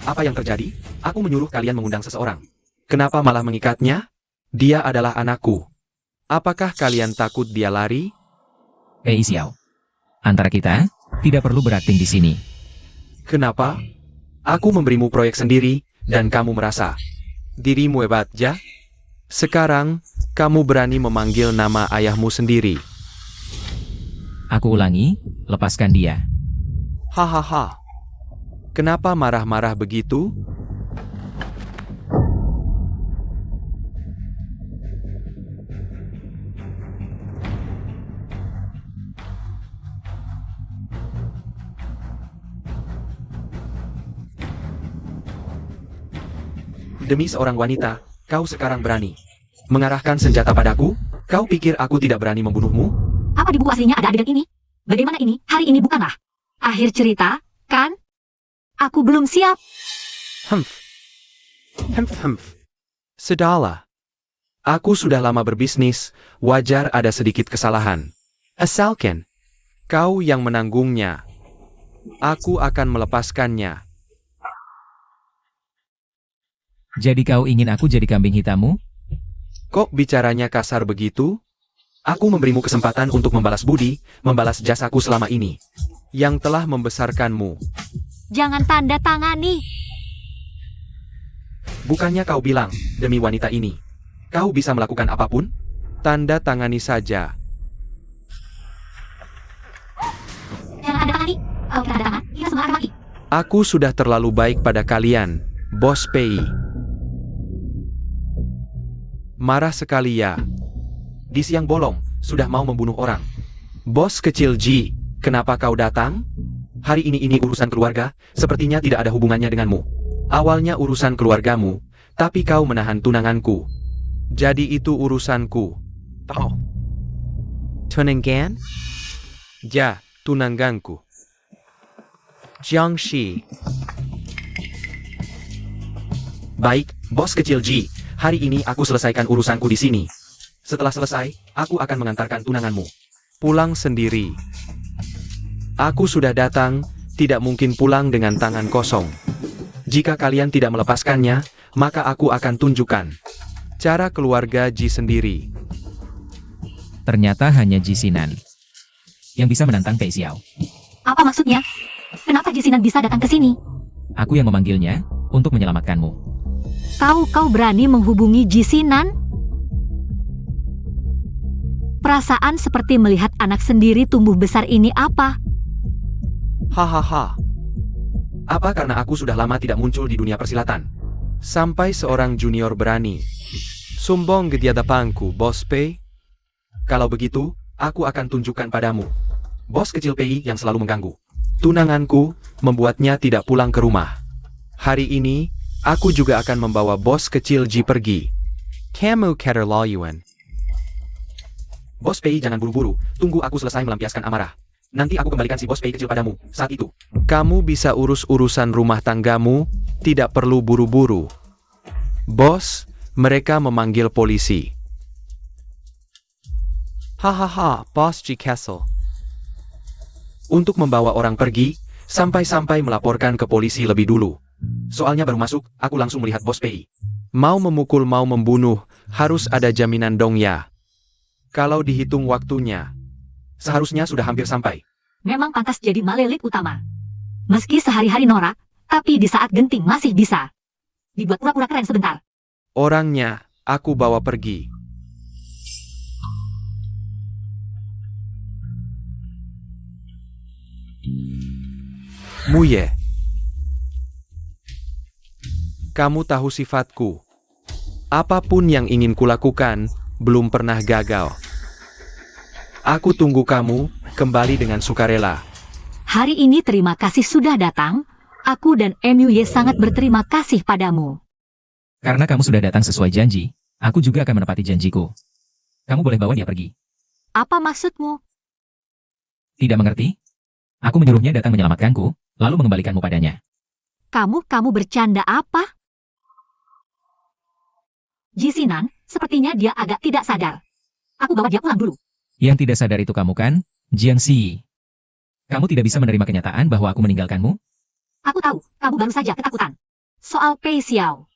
Apa yang terjadi? Aku menyuruh kalian mengundang seseorang. Kenapa malah mengikatnya? Dia adalah anakku. Apakah kalian takut dia lari? Pei Xiao. Antara kita, tidak perlu berakting di sini. Kenapa? Aku memberimu proyek sendiri, dan kamu merasa dirimu hebat, ya? Sekarang, kamu berani memanggil nama ayahmu sendiri. Aku ulangi, lepaskan dia. Hahaha. Kenapa marah-marah begitu? Demi seorang wanita, kau sekarang berani mengarahkan senjata padaku? Kau pikir aku tidak berani membunuhmu? apa di buku aslinya ada adegan ini? Bagaimana ini? Hari ini bukanlah akhir cerita, kan? Aku belum siap. Humph. Humph humph. Sudahlah. Aku sudah lama berbisnis, wajar ada sedikit kesalahan. Asalkan kau yang menanggungnya, aku akan melepaskannya. Jadi kau ingin aku jadi kambing hitammu? Kok bicaranya kasar begitu? Aku memberimu kesempatan untuk membalas budi, membalas jasaku selama ini, yang telah membesarkanmu. Jangan tanda tangani. Bukannya kau bilang, demi wanita ini, kau bisa melakukan apapun? Tanda tangani saja. Jangan tanda tangani. Kalau kita tanda tangan, kita semua akan mati. Aku sudah terlalu baik pada kalian, Bos Pei. Marah sekali ya. Di siang bolong, sudah mau membunuh orang. Bos kecil Ji, kenapa kau datang? Hari ini urusan keluarga, sepertinya tidak ada hubungannya denganmu. Awalnya urusan keluargamu, tapi kau menahan tunanganku. Jadi itu urusanku. Oh. Tunangan? Ya, tunanganku. Jiangxi. Baik, Bos kecil Ji. Hari ini aku selesaikan urusanku di sini. Setelah selesai, aku akan mengantarkan tunanganmu pulang sendiri. Aku sudah datang, tidak mungkin pulang dengan tangan kosong. Jika kalian tidak melepaskannya, maka aku akan tunjukkan cara keluarga Ji sendiri. Ternyata hanya Jisinan yang bisa menantang Pei Xiao. Apa maksudnya? Kenapa Jisinan bisa datang ke sini? Aku yang memanggilnya untuk menyelamatkanmu. Kau berani menghubungi Jisinan? Perasaan seperti melihat anak sendiri tumbuh besar ini apa? Hahaha. Apa karena aku sudah lama tidak muncul di dunia persilatan? Sampai seorang junior berani sombong di hadapanku, Bos Pei. Kalau begitu, aku akan tunjukkan padamu. Bos kecil Pei yang selalu mengganggu tunanganku, membuatnya tidak pulang ke rumah. Hari ini, aku juga akan membawa bos kecil Ji pergi. Kamu keterlaluan. Bos Pei jangan buru-buru, tunggu aku selesai melampiaskan amarah. Nanti aku kembalikan si Bos Pei kecil padamu, saat itu. Kamu bisa urus urusan rumah tanggamu, tidak perlu buru-buru. Bos, mereka memanggil polisi. Hahaha, Bos Ji Castle. Untuk membawa orang pergi, sampai-sampai melaporkan ke polisi lebih dulu. Soalnya baru masuk, aku langsung melihat Bos Pei. Mau memukul mau membunuh, harus ada jaminan dong ya. Kalau dihitung waktunya, seharusnya sudah hampir sampai. Memang pantas jadi malelit utama. Meski sehari-hari norak, tapi di saat genting masih bisa dibuat pura-pura keren sebentar. Orangnya, aku bawa pergi. Muye. Kamu tahu sifatku. Apapun yang ingin kulakukan, belum pernah gagal. Aku tunggu kamu kembali dengan sukarela. Hari ini terima kasih sudah datang. Aku dan MUY sangat berterima kasih padamu. Karena kamu sudah datang sesuai janji, aku juga akan menepati janjiku. Kamu boleh bawa dia pergi. Apa maksudmu? Tidak mengerti? Aku menyuruhnya datang menyelamatkanku, lalu mengembalikanmu padanya. Kamu bercanda apa? Jisinan, sepertinya dia agak tidak sadar. Aku bawa dia pulang dulu. Yang tidak sadar itu kamu kan, Jiangxi? Kamu tidak bisa menerima kenyataan bahwa aku meninggalkanmu? Aku tahu, kamu baru saja ketakutan. Soal Pei Xiao.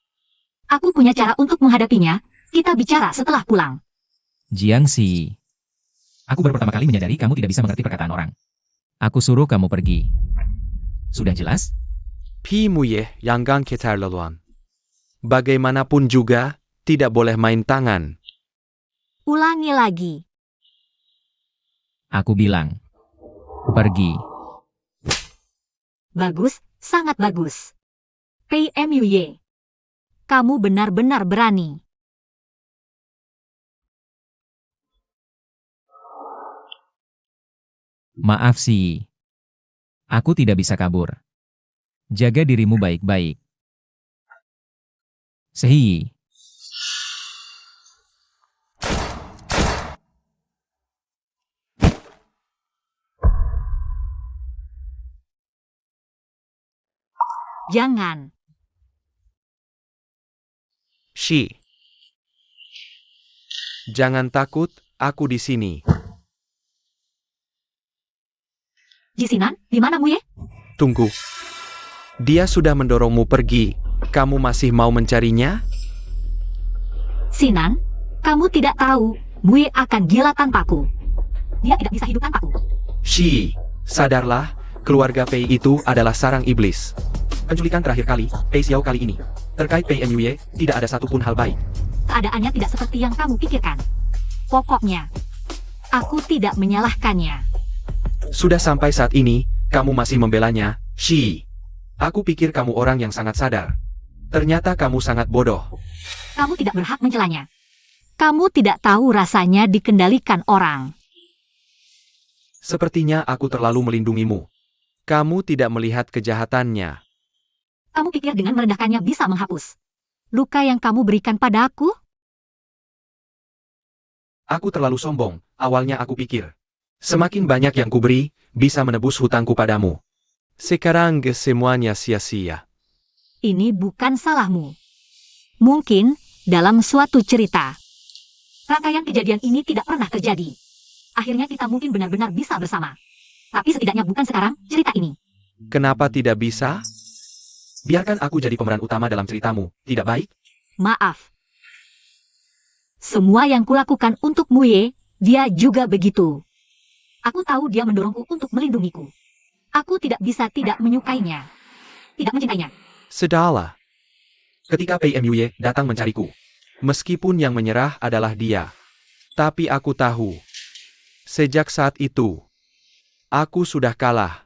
Aku punya cara untuk menghadapinya. Kita bicara setelah pulang. Jiangxi. Aku baru pertama kali menyadari kamu tidak bisa mengerti perkataan orang. Aku suruh kamu pergi. Sudah jelas? Pimuye yangan keterlaluan. Bagaimanapun juga, tidak boleh main tangan. Ulangi lagi. Aku bilang. Pergi. Bagus, sangat bagus. Pei MUY. Kamu benar-benar berani. Maaf sih. Aku tidak bisa kabur. Jaga dirimu baik-baik. Sehi. Jangan. Shi. Jangan takut, aku di sini. Jisinan, di mana Muye? Tunggu. Dia sudah mendorongmu pergi. Kamu masih mau mencarinya? Sinan, kamu tidak tahu, Muye akan gila tanpaku. Dia tidak bisa hidup tanpaku. Shi, sadarlah, keluarga Pei itu adalah sarang iblis. Penculikan terakhir kali, Pei Xiao kali ini. Terkait Pei MUY, tidak ada satupun hal baik. Keadaannya tidak seperti yang kamu pikirkan. Pokoknya, aku tidak menyalahkannya. Sudah sampai saat ini, kamu masih membelanya, Shi. Aku pikir kamu orang yang sangat sadar. Ternyata kamu sangat bodoh. Kamu tidak berhak mencelanya. Kamu tidak tahu rasanya dikendalikan orang. Sepertinya aku terlalu melindungimu. Kamu tidak melihat kejahatannya. Kamu pikir dengan merendahkannya bisa menghapus luka yang kamu berikan pada aku? Aku terlalu sombong, awalnya aku pikir. Semakin banyak yang kuberi, bisa menebus hutangku padamu. Sekarang semuanya sia-sia. Ini bukan salahmu. Mungkin, dalam suatu cerita, rangkaian kejadian ini tidak pernah terjadi. Akhirnya kita mungkin benar-benar bisa bersama. Tapi setidaknya bukan sekarang, cerita ini. Kenapa tidak bisa? Biarkan aku jadi pemeran utama dalam ceritamu, tidak baik? Maaf. Semua yang kulakukan untuk Muye, dia juga begitu. Aku tahu dia mendorongku untuk melindungiku. Aku tidak bisa tidak menyukainya. Tidak mencintainya. Sedahlah. Ketika Pei MUY datang mencariku. Meskipun yang menyerah adalah dia. Tapi aku tahu. Sejak saat itu, aku sudah kalah.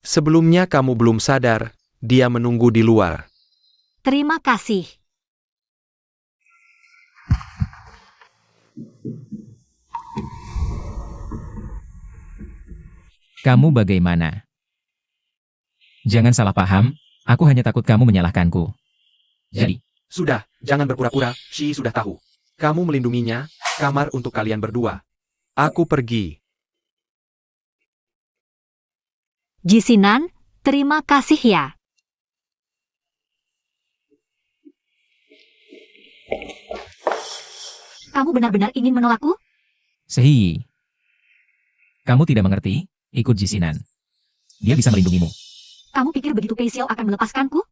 Sebelumnya kamu belum sadar, dia menunggu di luar. Terima kasih. Kamu bagaimana? Jangan salah paham, aku hanya takut kamu menyalahkanku. Jadi, Sudah, jangan berpura-pura, Shi sudah tahu. Kamu melindunginya, kamar untuk kalian berdua. Aku pergi. Jisinan, terima kasih ya. Kamu benar-benar ingin menolakku? Sehi. Kamu tidak mengerti? Ikut Jisinan. Dia bisa melindungimu. Kamu pikir begitu Pei Xiao akan melepaskanku?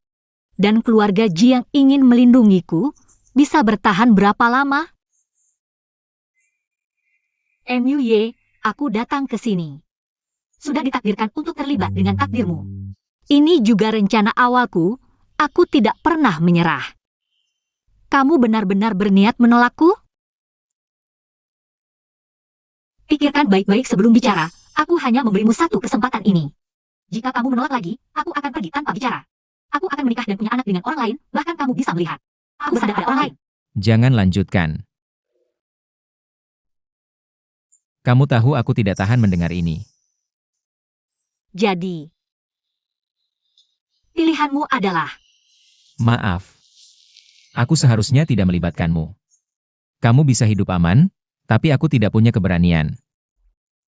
Dan keluarga Ji yang ingin melindungiku bisa bertahan berapa lama? MUY, aku datang ke sini. Sudah ditakdirkan untuk terlibat dengan takdirmu. Ini juga rencana awalku, aku tidak pernah menyerah. Kamu benar-benar berniat menolakku? Pikirkan baik-baik sebelum bicara, aku hanya memberimu satu kesempatan ini. Jika kamu menolak lagi, aku akan pergi tanpa bicara. Aku akan menikah dan punya anak dengan orang lain, bahkan kamu bisa melihat. Aku sadar ada orang lain. Jangan lanjutkan. Kamu tahu aku tidak tahan mendengar ini. Jadi, pilihanmu adalah Maaf. Aku seharusnya tidak melibatkanmu. Kamu bisa hidup aman, tapi aku tidak punya keberanian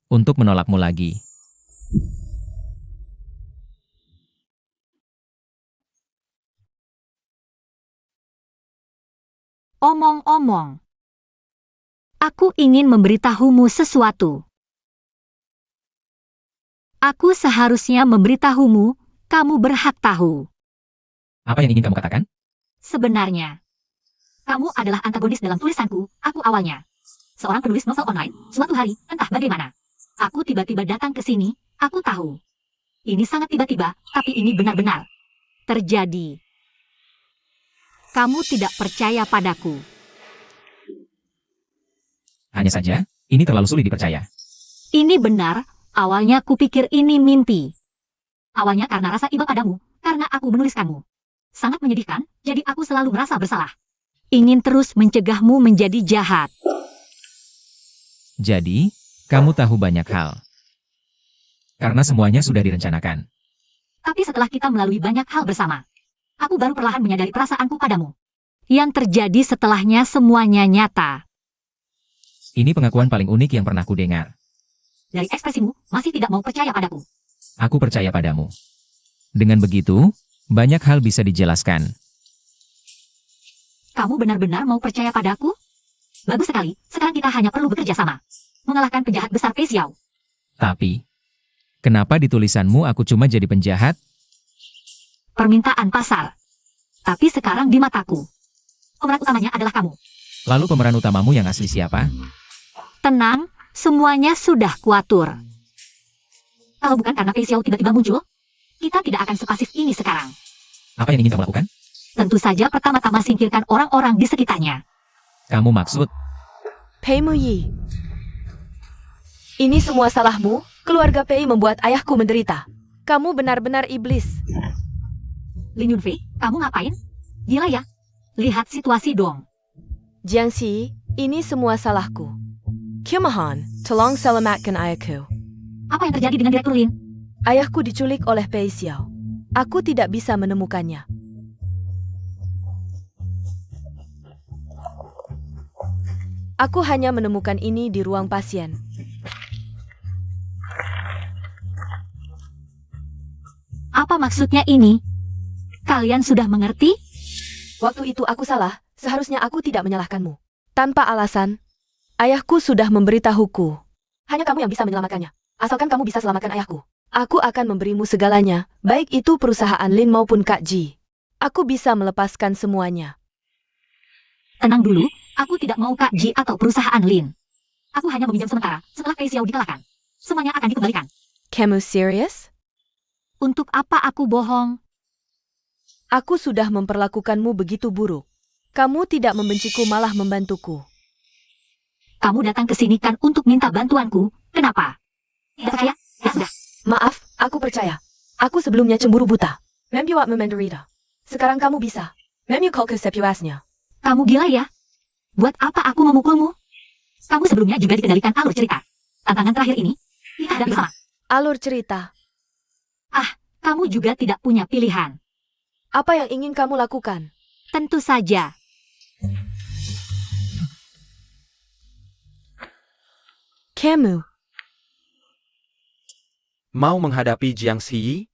untuk menolakmu lagi. omong-omong. Aku ingin memberitahumu sesuatu. Aku seharusnya memberitahumu, kamu berhak tahu. Apa yang ingin kamu katakan? Sebenarnya, kamu adalah antagonis dalam tulisanku, aku awalnya. Seorang penulis novel online, suatu hari, entah bagaimana. Aku tiba-tiba datang ke sini, aku tahu. Ini sangat tiba-tiba, tapi ini benar-benar terjadi. Kamu tidak percaya padaku. Hanya saja, ini terlalu sulit dipercaya. Ini benar, awalnya kupikir ini mimpi. Awalnya karena rasa iba padamu, karena aku menuliskanmu. Sangat menyedihkan, jadi aku selalu merasa bersalah. Ingin terus mencegahmu menjadi jahat. Jadi, kamu tahu banyak hal. Karena semuanya sudah direncanakan. Tapi setelah kita melalui banyak hal bersama, aku baru perlahan menyadari perasaanku padamu. Yang terjadi setelahnya semuanya nyata. Ini pengakuan paling unik yang pernah kudengar. Dari ekspresimu, masih tidak mau percaya padaku. Aku percaya padamu. Dengan begitu, banyak hal bisa dijelaskan. Kamu benar-benar mau percaya padaku? Bagus sekali, sekarang kita hanya perlu bekerja sama. Mengalahkan penjahat besar Pei Xiao. Tapi, kenapa di tulisanmu aku cuma jadi penjahat? Permintaan pasar. Tapi sekarang di mataku, pemeran utamanya adalah kamu. Lalu pemeran utamamu yang asli siapa? Tenang, semuanya sudah kuatur. Kalau bukan karena Pei Xiao tiba-tiba muncul, kita tidak akan sepasif ini sekarang. Apa yang ingin kamu lakukan? Tentu saja pertama-tama singkirkan orang-orang di sekitarnya. Kamu maksud, Pei Muyi. Ini semua salahmu, keluarga Pei membuat ayahku menderita. Kamu benar-benar iblis. Lin Yunfei, kamu ngapain? Gila ya? Lihat situasi dong. Jiangxi, ini semua salahku. Kumahan, tolong selamatkan ayahku. Apa yang terjadi dengan Direktur Lin? Ayahku diculik oleh Pei Xiao. Aku tidak bisa menemukannya. Aku hanya menemukan ini di ruang pasien. Apa maksudnya ini? Kalian sudah mengerti? Waktu itu aku salah, seharusnya aku tidak menyalahkanmu. Tanpa alasan, ayahku sudah memberitahuku. Hanya kamu yang bisa menyelamatkannya. Asalkan kamu bisa selamatkan ayahku. Aku akan memberimu segalanya, baik itu perusahaan Lin maupun Kak Ji. Aku bisa melepaskan semuanya. Tenang dulu, aku tidak mau Kak Ji atau perusahaan Lin. Aku hanya meminjam sementara, setelah Pei Xiao dikalahkan. Semuanya akan dikembalikan. Kamu serius? Untuk apa aku bohong? Aku sudah memperlakukanmu begitu buruk. Kamu tidak membenciku malah membantuku. Kamu datang ke sini kan untuk minta bantuanku, kenapa? Tidak percaya? Ya sudah. Maaf, aku percaya. Aku sebelumnya cemburu buta. Membuat menderita. Sekarang kamu bisa. Memukul kesepuasnya. Kamu gila ya? Buat apa aku memukulmu? Kamu sebelumnya juga dikendalikan alur cerita. Tantangan terakhir ini, kita hadapi bersama. Alur cerita. Kamu juga tidak punya pilihan. Apa yang ingin kamu lakukan? Tentu saja. Kamu. Mau menghadapi Jiangxi?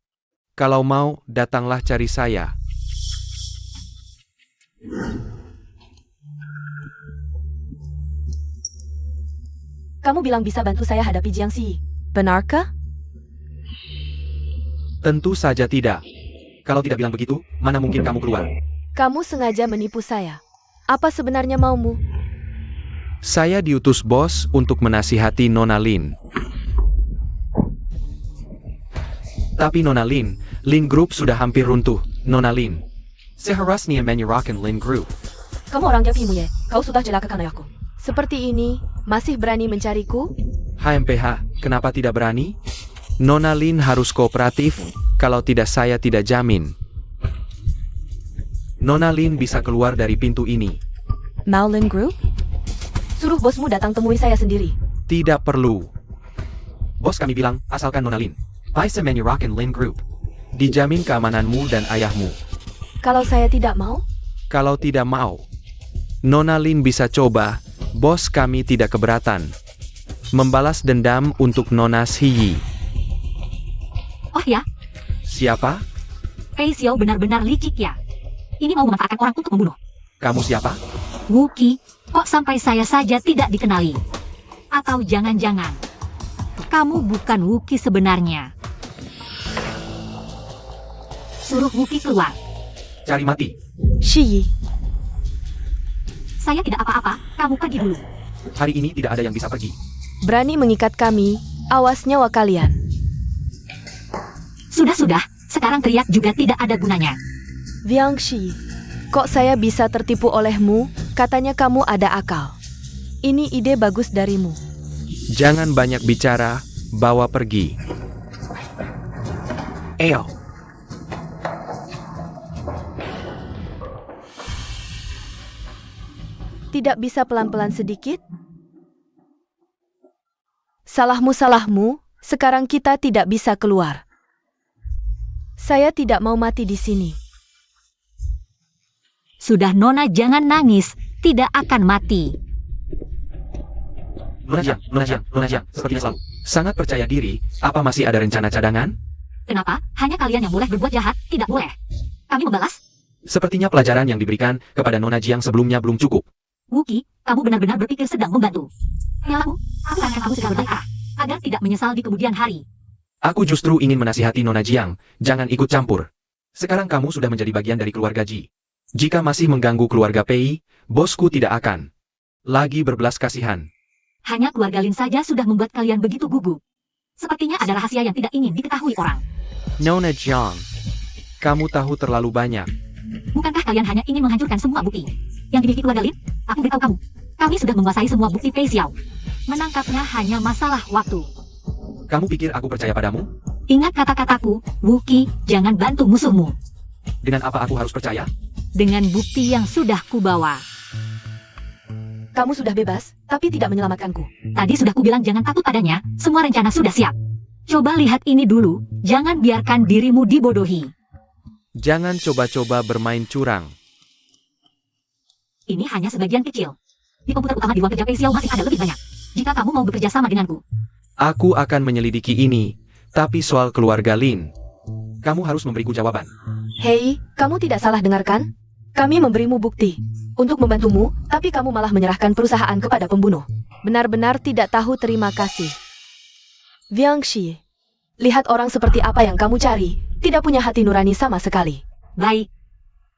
Kalau mau, datanglah cari saya. Kamu bilang bisa bantu saya hadapi Jiangxi. Benarkah? Tentu saja tidak. Kalau tidak bilang begitu, mana mungkin kamu keluar? Kamu sengaja menipu saya. Apa sebenarnya maumu? Saya diutus bos untuk menasihati Nona Lin. Tapi Nona Lin, Lin Group sudah hampir runtuh, Nona Lin. Seharusnya menyerahkan Lin Group. Kamu orang japimu ya. Kau sudah celakakan ayahku. Seperti ini, masih berani mencariku? HMPH, kenapa tidak berani? Nona Lin harus kooperatif, kalau tidak saya tidak jamin. Nona Lin bisa keluar dari pintu ini. Maolin Group? Suruh bosmu datang temui saya sendiri. Tidak perlu. Bos kami bilang, asalkan Nona Lin. Paisa menyerahkan Lin Group. Dijamin keamananmu dan ayahmu. Kalau saya tidak mau, Kalau tidak mau, Nona Lin bisa coba. Bos kami tidak keberatan. Membalas dendam untuk Nona Shiyi. Oh ya, Siapa? Fei Xiao benar-benar licik ya. Ini mau memanfaatkan orang untuk membunuh. Kamu siapa? Wuki, kok sampai saya saja tidak dikenali? Atau jangan-jangan, kamu bukan Wuki sebenarnya? Suruh Wuki keluar. Cari mati. Shi. Saya tidak apa-apa, kamu pergi dulu. Hari ini tidak ada yang bisa pergi. Berani mengikat kami, awas nyawa kalian. Sudah-sudah, sekarang teriak juga tidak ada gunanya. Viangshi, kok saya bisa tertipu olehmu? Katanya kamu ada akal. Ini ide bagus darimu. Jangan banyak bicara, bawa pergi. Eyo. Tidak bisa pelan-pelan sedikit? Salahmu, sekarang kita tidak bisa keluar. Saya tidak mau mati di sini. Sudah Nona jangan nangis, tidak akan mati. Nona Jiang, sepertinya selalu sangat percaya diri. Apa masih ada rencana cadangan? Kenapa? Hanya kalian yang boleh berbuat jahat, tidak boleh. Kami membalas. Sepertinya pelajaran yang diberikan kepada Nona Jiang sebelumnya belum cukup. Wuki, kamu benar-benar berpikir sedang membantu. Melamu, aku akan kamu segera berdoa, agar tidak menyesal di kemudian hari. Aku justru ingin menasihati Nona Jiang, jangan ikut campur. Sekarang kamu sudah menjadi bagian dari keluarga Ji. Jika masih mengganggu keluarga Pei, bosku tidak akan lagi berbelas kasihan. Hanya keluarga Lin saja sudah membuat kalian begitu gugup. Sepertinya ada rahasia yang tidak ingin diketahui orang. Nona Jiang, kamu tahu terlalu banyak. Bukankah kalian hanya ingin menghancurkan semua bukti yang dimiliki keluarga Lin? Aku beritahu kamu, kami sudah menguasai semua bukti Fei Xiao. Menangkapnya hanya masalah waktu. Kamu pikir aku percaya padamu? Ingat kata-kataku, Wuki, jangan bantu musuhmu. Dengan apa aku harus percaya? Dengan bukti yang sudah kubawa. Kamu sudah bebas, tapi tidak menyelamatkanku. Tadi sudah kubilang jangan takut padanya, semua rencana sudah siap. Coba lihat ini dulu, jangan biarkan dirimu dibodohi. Jangan coba-coba bermain curang. Ini hanya sebagian kecil. Di komputer utama di ruang kerja Fei Xiao masih ada lebih banyak. Jika kamu mau bekerja sama denganku, Aku akan menyelidiki ini, tapi soal keluarga Lin, kamu harus memberiku jawaban. Hei, kamu tidak salah dengarkan? Kami memberimu bukti untuk membantumu, tapi kamu malah menyerahkan perusahaan kepada pembunuh. Benar-benar tidak tahu terima kasih. Viangshi, lihat orang seperti apa yang kamu cari, tidak punya hati nurani sama sekali. baik.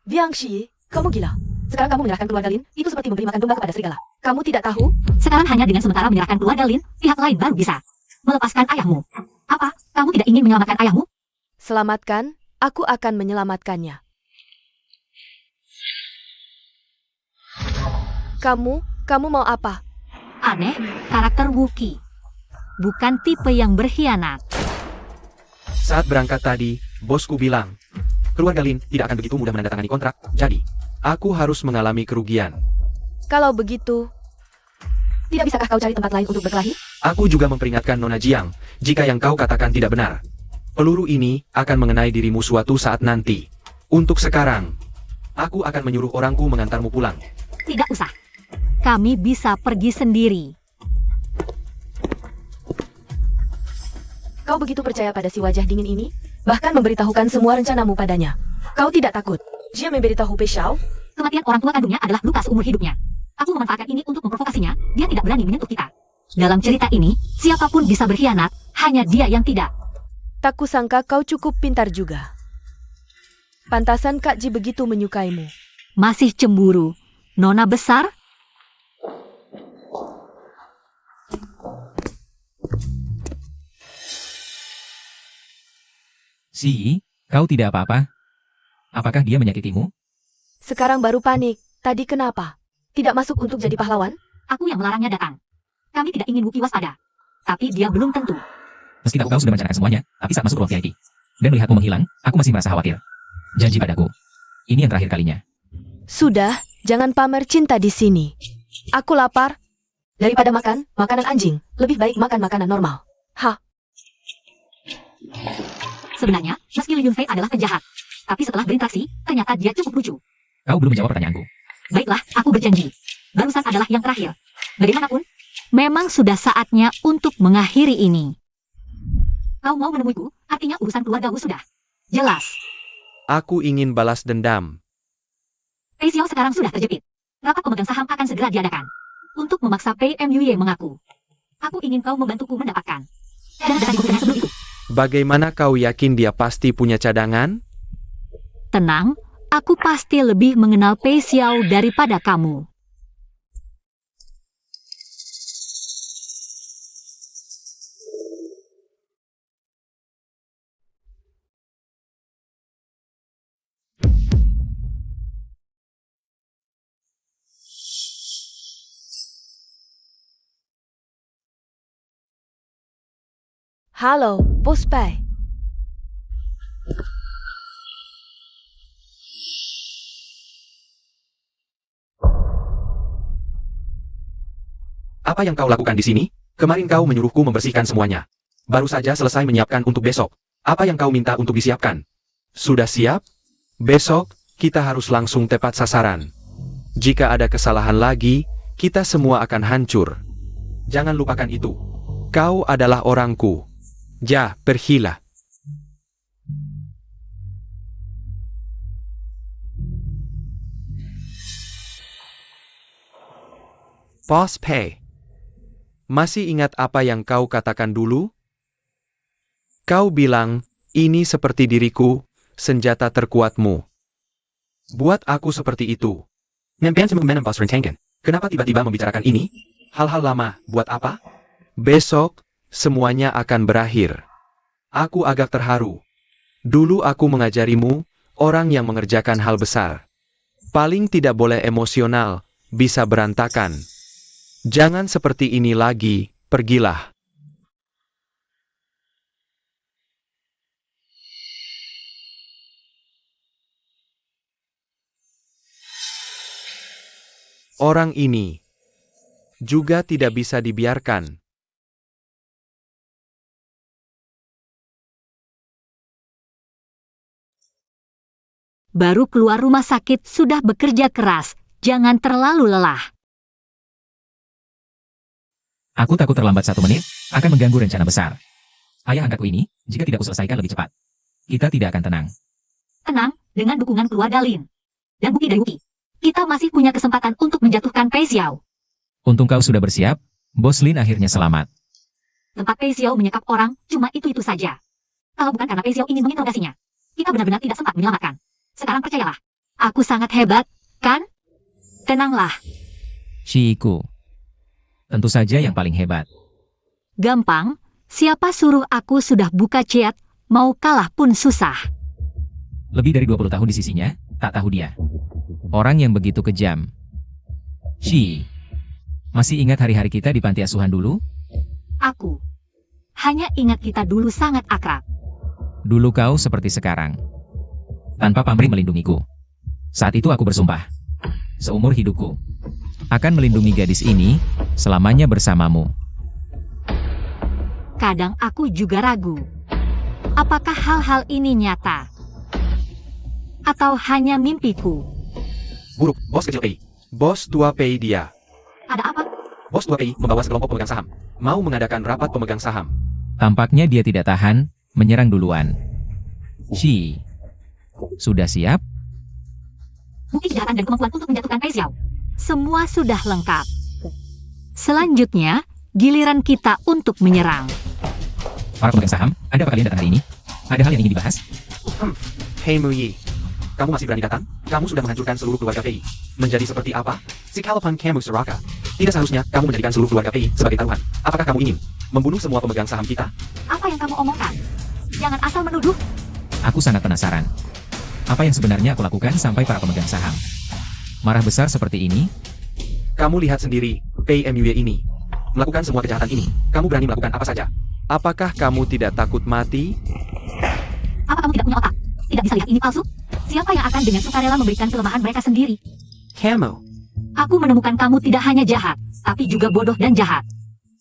Viangshi, kamu gila. Sekarang kamu menyerahkan keluarga Lin, itu seperti memberi makan domba kepada serigala. Kamu tidak tahu? Sekarang hanya dengan sementara menyerahkan keluarga Lin, pihak lain baru bisa melepaskan ayahmu. Apa? Kamu tidak ingin menyelamatkan ayahmu? Selamatkan, aku akan menyelamatkannya. Kamu mau apa? Aneh, karakter Wuki. Bukan tipe yang berkhianat. Saat berangkat tadi, bosku bilang, keluarga Lin tidak akan begitu mudah menandatangani kontrak, jadi aku harus mengalami kerugian. Kalau begitu, tidak bisakah kau cari tempat lain untuk berkelahi? Aku juga memperingatkan Nona Jiang, jika yang kau katakan tidak benar. Peluru ini akan mengenai dirimu suatu saat nanti. Untuk sekarang, aku akan menyuruh orangku mengantarmu pulang. Tidak usah. Kami bisa pergi sendiri. Kau begitu percaya pada si wajah dingin ini? Bahkan memberitahukan semua rencanamu padanya. Kau tidak takut? Dia memberitahu Pei Xiao? Kematian orang tua kandungnya adalah luka seumur hidupnya. Aku memanfaatkan ini untuk memprovokasinya, dia tidak berani menyentuh kita. Dalam cerita ini, siapapun bisa berkhianat, hanya dia yang tidak. Tak kusangka kau cukup pintar juga. Pantasan Kak Ji begitu menyukaimu. Masih cemburu. Nona besar? Si, kau tidak apa-apa? Apakah dia menyakitimu? Sekarang baru panik. Tadi kenapa? Tidak masuk untuk jadi pahlawan? Aku yang melarangnya datang. Kami tidak ingin Wuki waspada. Tapi dia belum tentu. Meski tahu kau sudah merencanakan semuanya, tapi saat masuk ruang VIP dan melihatmu menghilang, aku masih merasa khawatir. Janji padaku, ini yang terakhir kalinya. Sudah, jangan pamer cinta di sini. Aku lapar. Daripada makan makanan anjing, lebih baik makan makanan normal. Sebenarnya, meski Li Yunfei adalah penjahat, tapi setelah berinteraksi, ternyata dia cukup lucu. Kau belum menjawab pertanyaanku. Baiklah, aku berjanji. Barusan adalah yang terakhir. Bagaimanapun, memang sudah saatnya untuk mengakhiri ini. Kau mau menemuiku, artinya urusan keluargamu sudah jelas. Aku ingin balas dendam. Pei Xiao sekarang sudah terjepit. Rapat pemegang saham akan segera diadakan. Untuk memaksa Pei Muye mengaku. Aku ingin kau membantuku mendapatkan. Dan data dibuktikan sebelum itu. Bagaimana kau yakin dia pasti punya cadangan? Tenang, aku pasti lebih mengenal Pei Xiao daripada kamu. Halo, Bos Pai. Apa yang kau lakukan di sini? Kemarin kau menyuruhku membersihkan semuanya. Baru saja selesai menyiapkan untuk besok. Apa yang kau minta untuk disiapkan? Sudah siap? Besok, kita harus langsung tepat sasaran. Jika ada kesalahan lagi, kita semua akan hancur. Jangan lupakan itu. Kau adalah orangku. Ja, pergilah. Boss Pei. Masih ingat apa yang kau katakan dulu? Kau bilang, ini seperti diriku, senjata terkuatmu. Buat aku seperti itu. Kenapa tiba-tiba membicarakan ini? Hal-hal lama, buat apa? Besok, semuanya akan berakhir. Aku agak terharu. Dulu aku mengajarimu, orang yang mengerjakan hal besar. Paling tidak boleh emosional, bisa berantakan. Jangan seperti ini lagi, pergilah. Orang ini juga tidak bisa dibiarkan. Baru keluar rumah sakit sudah bekerja keras. Jangan terlalu lelah. Aku takut terlambat 1 menit, akan mengganggu rencana besar. Ayah angkatku ini, jika tidak kuselesaikan lebih cepat, kita tidak akan tenang. Tenang, dengan dukungan keluarga Lin. Dan bukti dari Wuki. Kita masih punya kesempatan untuk menjatuhkan Pei Xiao. Untung kau sudah bersiap, Bos Lin akhirnya selamat. Tempat Pei Xiao menyekap orang, cuma itu-itu saja. Kalau bukan karena Pei Xiao ingin menginterogasinya, kita benar-benar tidak sempat menyelamatkan. Sekarang percayalah, aku sangat hebat, kan? Tenanglah. Shiku. Tentu saja yang paling hebat. Gampang, siapa suruh aku sudah buka chat, mau kalah pun susah. Lebih dari 20 tahun di sisinya, tak tahu dia. Orang yang begitu kejam. Shi. Masih ingat hari-hari kita di panti asuhan dulu? Aku hanya ingat kita dulu sangat akrab. Dulu kau seperti sekarang. Tanpa pamrih melindungiku. Saat itu aku bersumpah. Seumur hidupku. Akan melindungi gadis ini, selamanya bersamamu. Kadang aku juga ragu. Apakah hal-hal ini nyata? Atau hanya mimpiku? Buruk, bos kecil Pei. Bos tua Pei dia. Ada apa? Bos tua Pei membawa sekelompok pemegang saham. Mau mengadakan rapat pemegang saham. Tampaknya dia tidak tahan, menyerang duluan. Shi. Sudah siap? Bukti kejahatan dan kemampuan untuk menjatuhkan Pei Xiao. Semua sudah lengkap. Selanjutnya, giliran kita untuk menyerang. Para pemegang saham, ada apa kalian datang hari ini? Ada hal yang ingin dibahas? Hei Muyi. Kamu masih berani datang? Kamu sudah menghancurkan seluruh keluarga Pei. Menjadi seperti apa? Sekalipun kamu Soraka. Tidak seharusnya kamu menjadikan seluruh keluarga Pei sebagai taruhan. Apakah kamu ingin membunuh semua pemegang saham kita? Apa yang kamu omongkan? Jangan asal menuduh. Aku sangat penasaran. Apa yang sebenarnya aku lakukan sampai para pemegang saham marah besar seperti ini? Kamu lihat sendiri, Pei Muye ini. Melakukan semua kejahatan ini. Kamu berani melakukan apa saja. Apakah kamu tidak takut mati? Apa kamu tidak punya otak? Tidak bisa lihat ini palsu? Siapa yang akan dengan sukarela memberikan kelemahan mereka sendiri? Kamu. Aku menemukan kamu tidak hanya jahat, tapi juga bodoh dan jahat.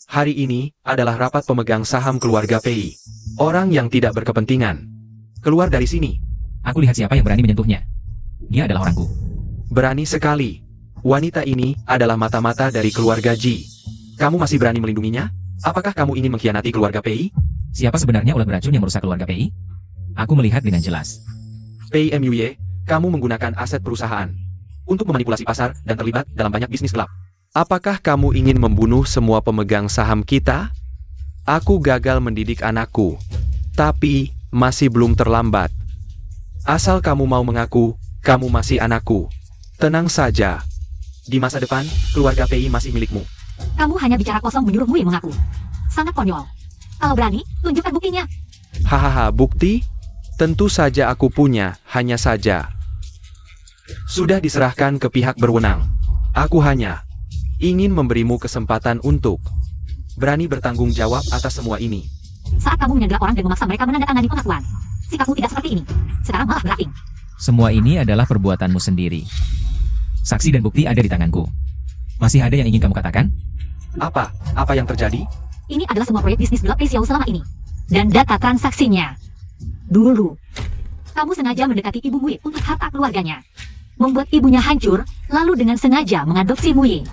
Hari ini adalah rapat pemegang saham keluarga Pei. Orang yang tidak berkepentingan. Keluar dari sini. Aku lihat siapa yang berani menyentuhnya. Dia adalah orangku. Berani sekali. Wanita ini adalah mata-mata dari keluarga Ji. Kamu masih berani melindunginya? Apakah kamu ingin mengkhianati keluarga Pei? Siapa sebenarnya ulat beracun yang merusak keluarga Pei? Aku melihat dengan jelas. Pei Muye, kamu menggunakan aset perusahaan untuk memanipulasi pasar dan terlibat dalam banyak bisnis gelap. Apakah kamu ingin membunuh semua pemegang saham kita? Aku gagal mendidik anakku, tapi masih belum terlambat. Asal kamu mau mengaku, kamu masih anakku. Tenang saja. Di masa depan, keluarga Pei masih milikmu. Kamu hanya bicara kosong menyuruh Mui mengaku. Sangat konyol. Kalau berani, tunjukkan buktinya. Hahaha, bukti? Tentu saja aku punya, hanya saja. Sudah diserahkan ke pihak berwenang. Aku hanya ingin memberimu kesempatan untuk berani bertanggung jawab atas semua ini. Saat kamu menyandera orang dan memaksa mereka menandatangani pengakuan, sikapmu tidak seperti ini. Sekarang malah beracing. Semua ini adalah perbuatanmu sendiri. Saksi dan bukti ada di tanganku. Masih ada yang ingin kamu katakan? Apa? Apa yang terjadi? Ini adalah semua proyek bisnis gelap Pei Xiao selama ini. Dan data transaksinya. Dulu, kamu sengaja mendekati ibu Mui untuk harta keluarganya. Membuat ibunya hancur, lalu dengan sengaja mengadopsi Mui.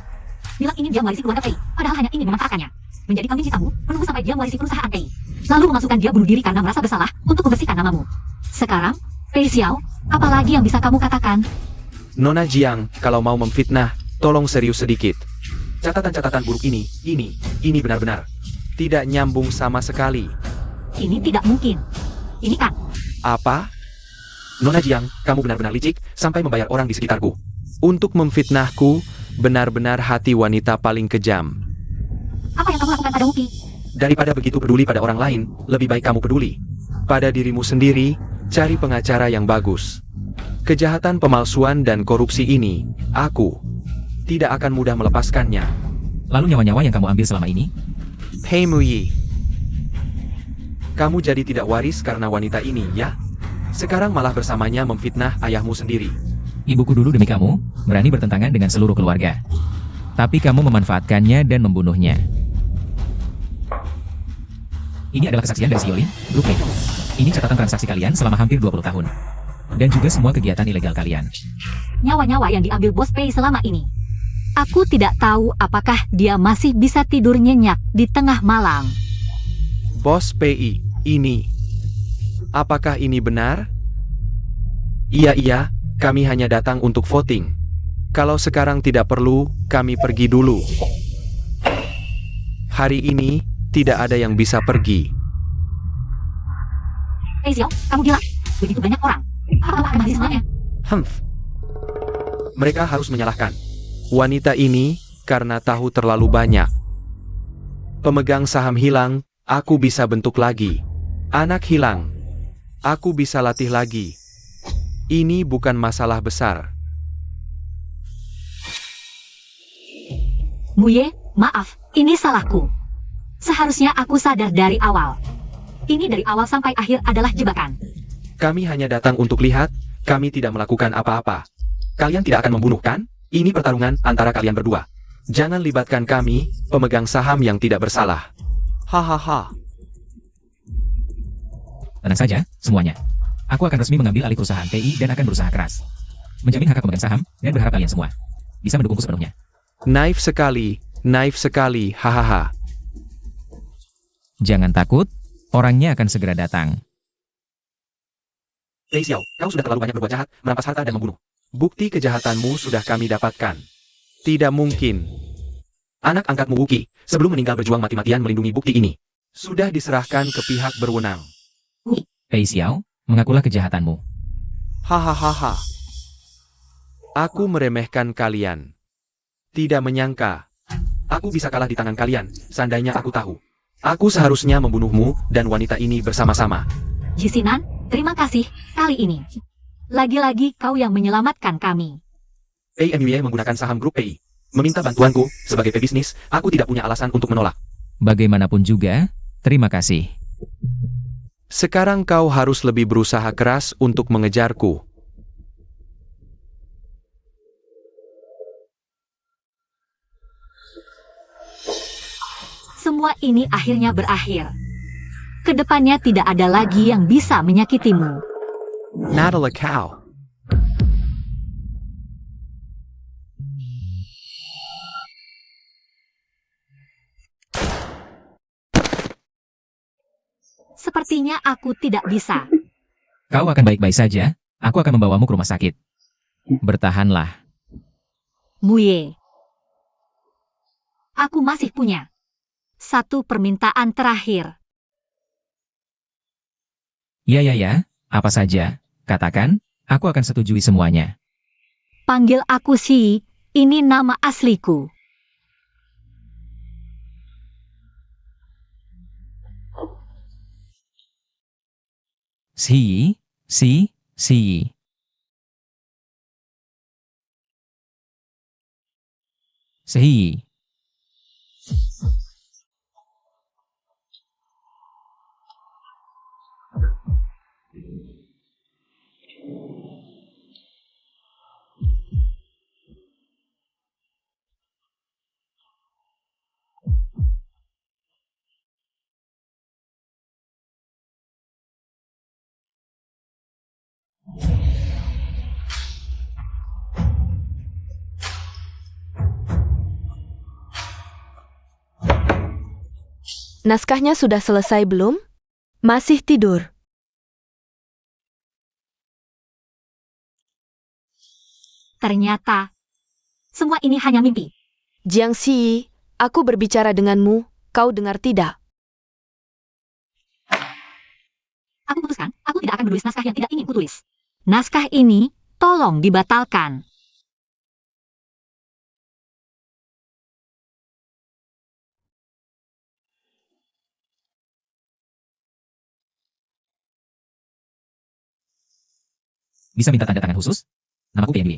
Bilang ingin dia mewarisi keluarga Pei, padahal hanya ingin memanfaatkannya. Menjadi kambing hitammu, menunggu sampai dia mewarisi perusahaan Pei. Lalu memasukkan dia bunuh diri karena merasa bersalah untuk membersihkan namamu. Sekarang, Pei Xiao, apalagi yang bisa kamu katakan? Nona Jiang, kalau mau memfitnah, tolong serius sedikit. Catatan-catatan buruk ini benar-benar tidak nyambung sama sekali. Ini tidak mungkin. Ini kan. Apa? Nona Jiang, kamu benar-benar licik sampai membayar orang di sekitarku untuk memfitnahku. Benar-benar hati wanita paling kejam. Apa yang kamu lakukan pada Wuki? Daripada begitu peduli pada orang lain, lebih baik kamu peduli pada dirimu sendiri. Cari pengacara yang bagus. Kejahatan pemalsuan dan korupsi ini, aku tidak akan mudah melepaskannya. Lalu nyawa-nyawa yang kamu ambil selama ini? Pei Muyi, kamu jadi tidak waris karena wanita ini, ya? Sekarang malah bersamanya memfitnah ayahmu sendiri. Ibuku dulu demi kamu, berani bertentangan dengan seluruh keluarga. Tapi kamu memanfaatkannya dan membunuhnya. Ini adalah kesaksian dari Xiaolin, Grup Pei. Ini catatan transaksi kalian selama hampir 20 tahun. Dan juga semua kegiatan ilegal kalian. Nyawa-nyawa yang diambil bos Pei selama ini. Aku tidak tahu apakah dia masih bisa tidur nyenyak di tengah malam. Bos Pei, ini. Apakah ini benar? Iya, kami hanya datang untuk voting. Kalau sekarang tidak perlu, kami pergi dulu. Hari ini, tidak ada yang bisa pergi. Pei Xiao, kamu gila. Begitu banyak orang. Apa akan habis semuanya? Mereka harus menyalahkan wanita ini karena tahu terlalu banyak. Pemegang saham hilang, aku bisa bentuk lagi. Anak hilang, aku bisa latih lagi. Ini bukan masalah besar. Muye, maaf, ini salahku. Seharusnya aku sadar dari awal. Ini dari awal sampai akhir adalah jebakan. Kami hanya datang untuk lihat, kami tidak melakukan apa-apa. Kalian tidak akan membunuh, kan? Ini pertarungan antara kalian berdua. Jangan libatkan kami, pemegang saham yang tidak bersalah. Hahaha. Tenang saja, semuanya. Aku akan resmi mengambil alih perusahaan PI dan akan berusaha keras. Menjamin hak pemegang saham, dan berharap kalian semua bisa mendukungku sepenuhnya. Naif sekali, hahaha. Jangan takut, orangnya akan segera datang. Pei Xiao, kau sudah terlalu banyak berbuat jahat, merampas harta dan membunuh. Bukti kejahatanmu sudah kami dapatkan. Tidak mungkin. Anak angkatmu Wuki, sebelum meninggal berjuang mati-matian melindungi bukti ini. Sudah diserahkan ke pihak berwenang. Pei Xiao, mengakulah kejahatanmu. Hahaha. Aku meremehkan kalian. Tidak menyangka. Aku bisa kalah di tangan kalian, seandainya aku tahu. Aku seharusnya membunuhmu dan wanita ini bersama-sama. Jisinan, terima kasih, kali ini. Lagi-lagi kau yang menyelamatkan kami. Pei Muye menggunakan saham grup Pei. Meminta bantuanku, sebagai pebisnis, aku tidak punya alasan untuk menolak. Bagaimanapun juga, terima kasih. Sekarang kau harus lebih berusaha keras untuk mengejarku. Semua ini akhirnya berakhir. Kedepannya tidak ada lagi yang bisa menyakitimu. Natalie Cow. Sepertinya aku tidak bisa. Kau akan baik-baik saja, aku akan membawamu ke rumah sakit. Bertahanlah. Muye. Aku masih punya satu permintaan terakhir. Ya, apa saja, katakan, aku akan setujui semuanya. Panggil aku Shi, ini nama asliku. Si. Si. Naskahnya sudah selesai belum? Masih tidur. Ternyata, semua ini hanya mimpi. Jiang Shi, aku berbicara denganmu, kau dengar tidak? Aku putuskan, aku tidak akan menulis naskah yang tidak ingin kutulis. Naskah ini, tolong dibatalkan. Bisa minta tanda tangan khusus? Namaku PNB.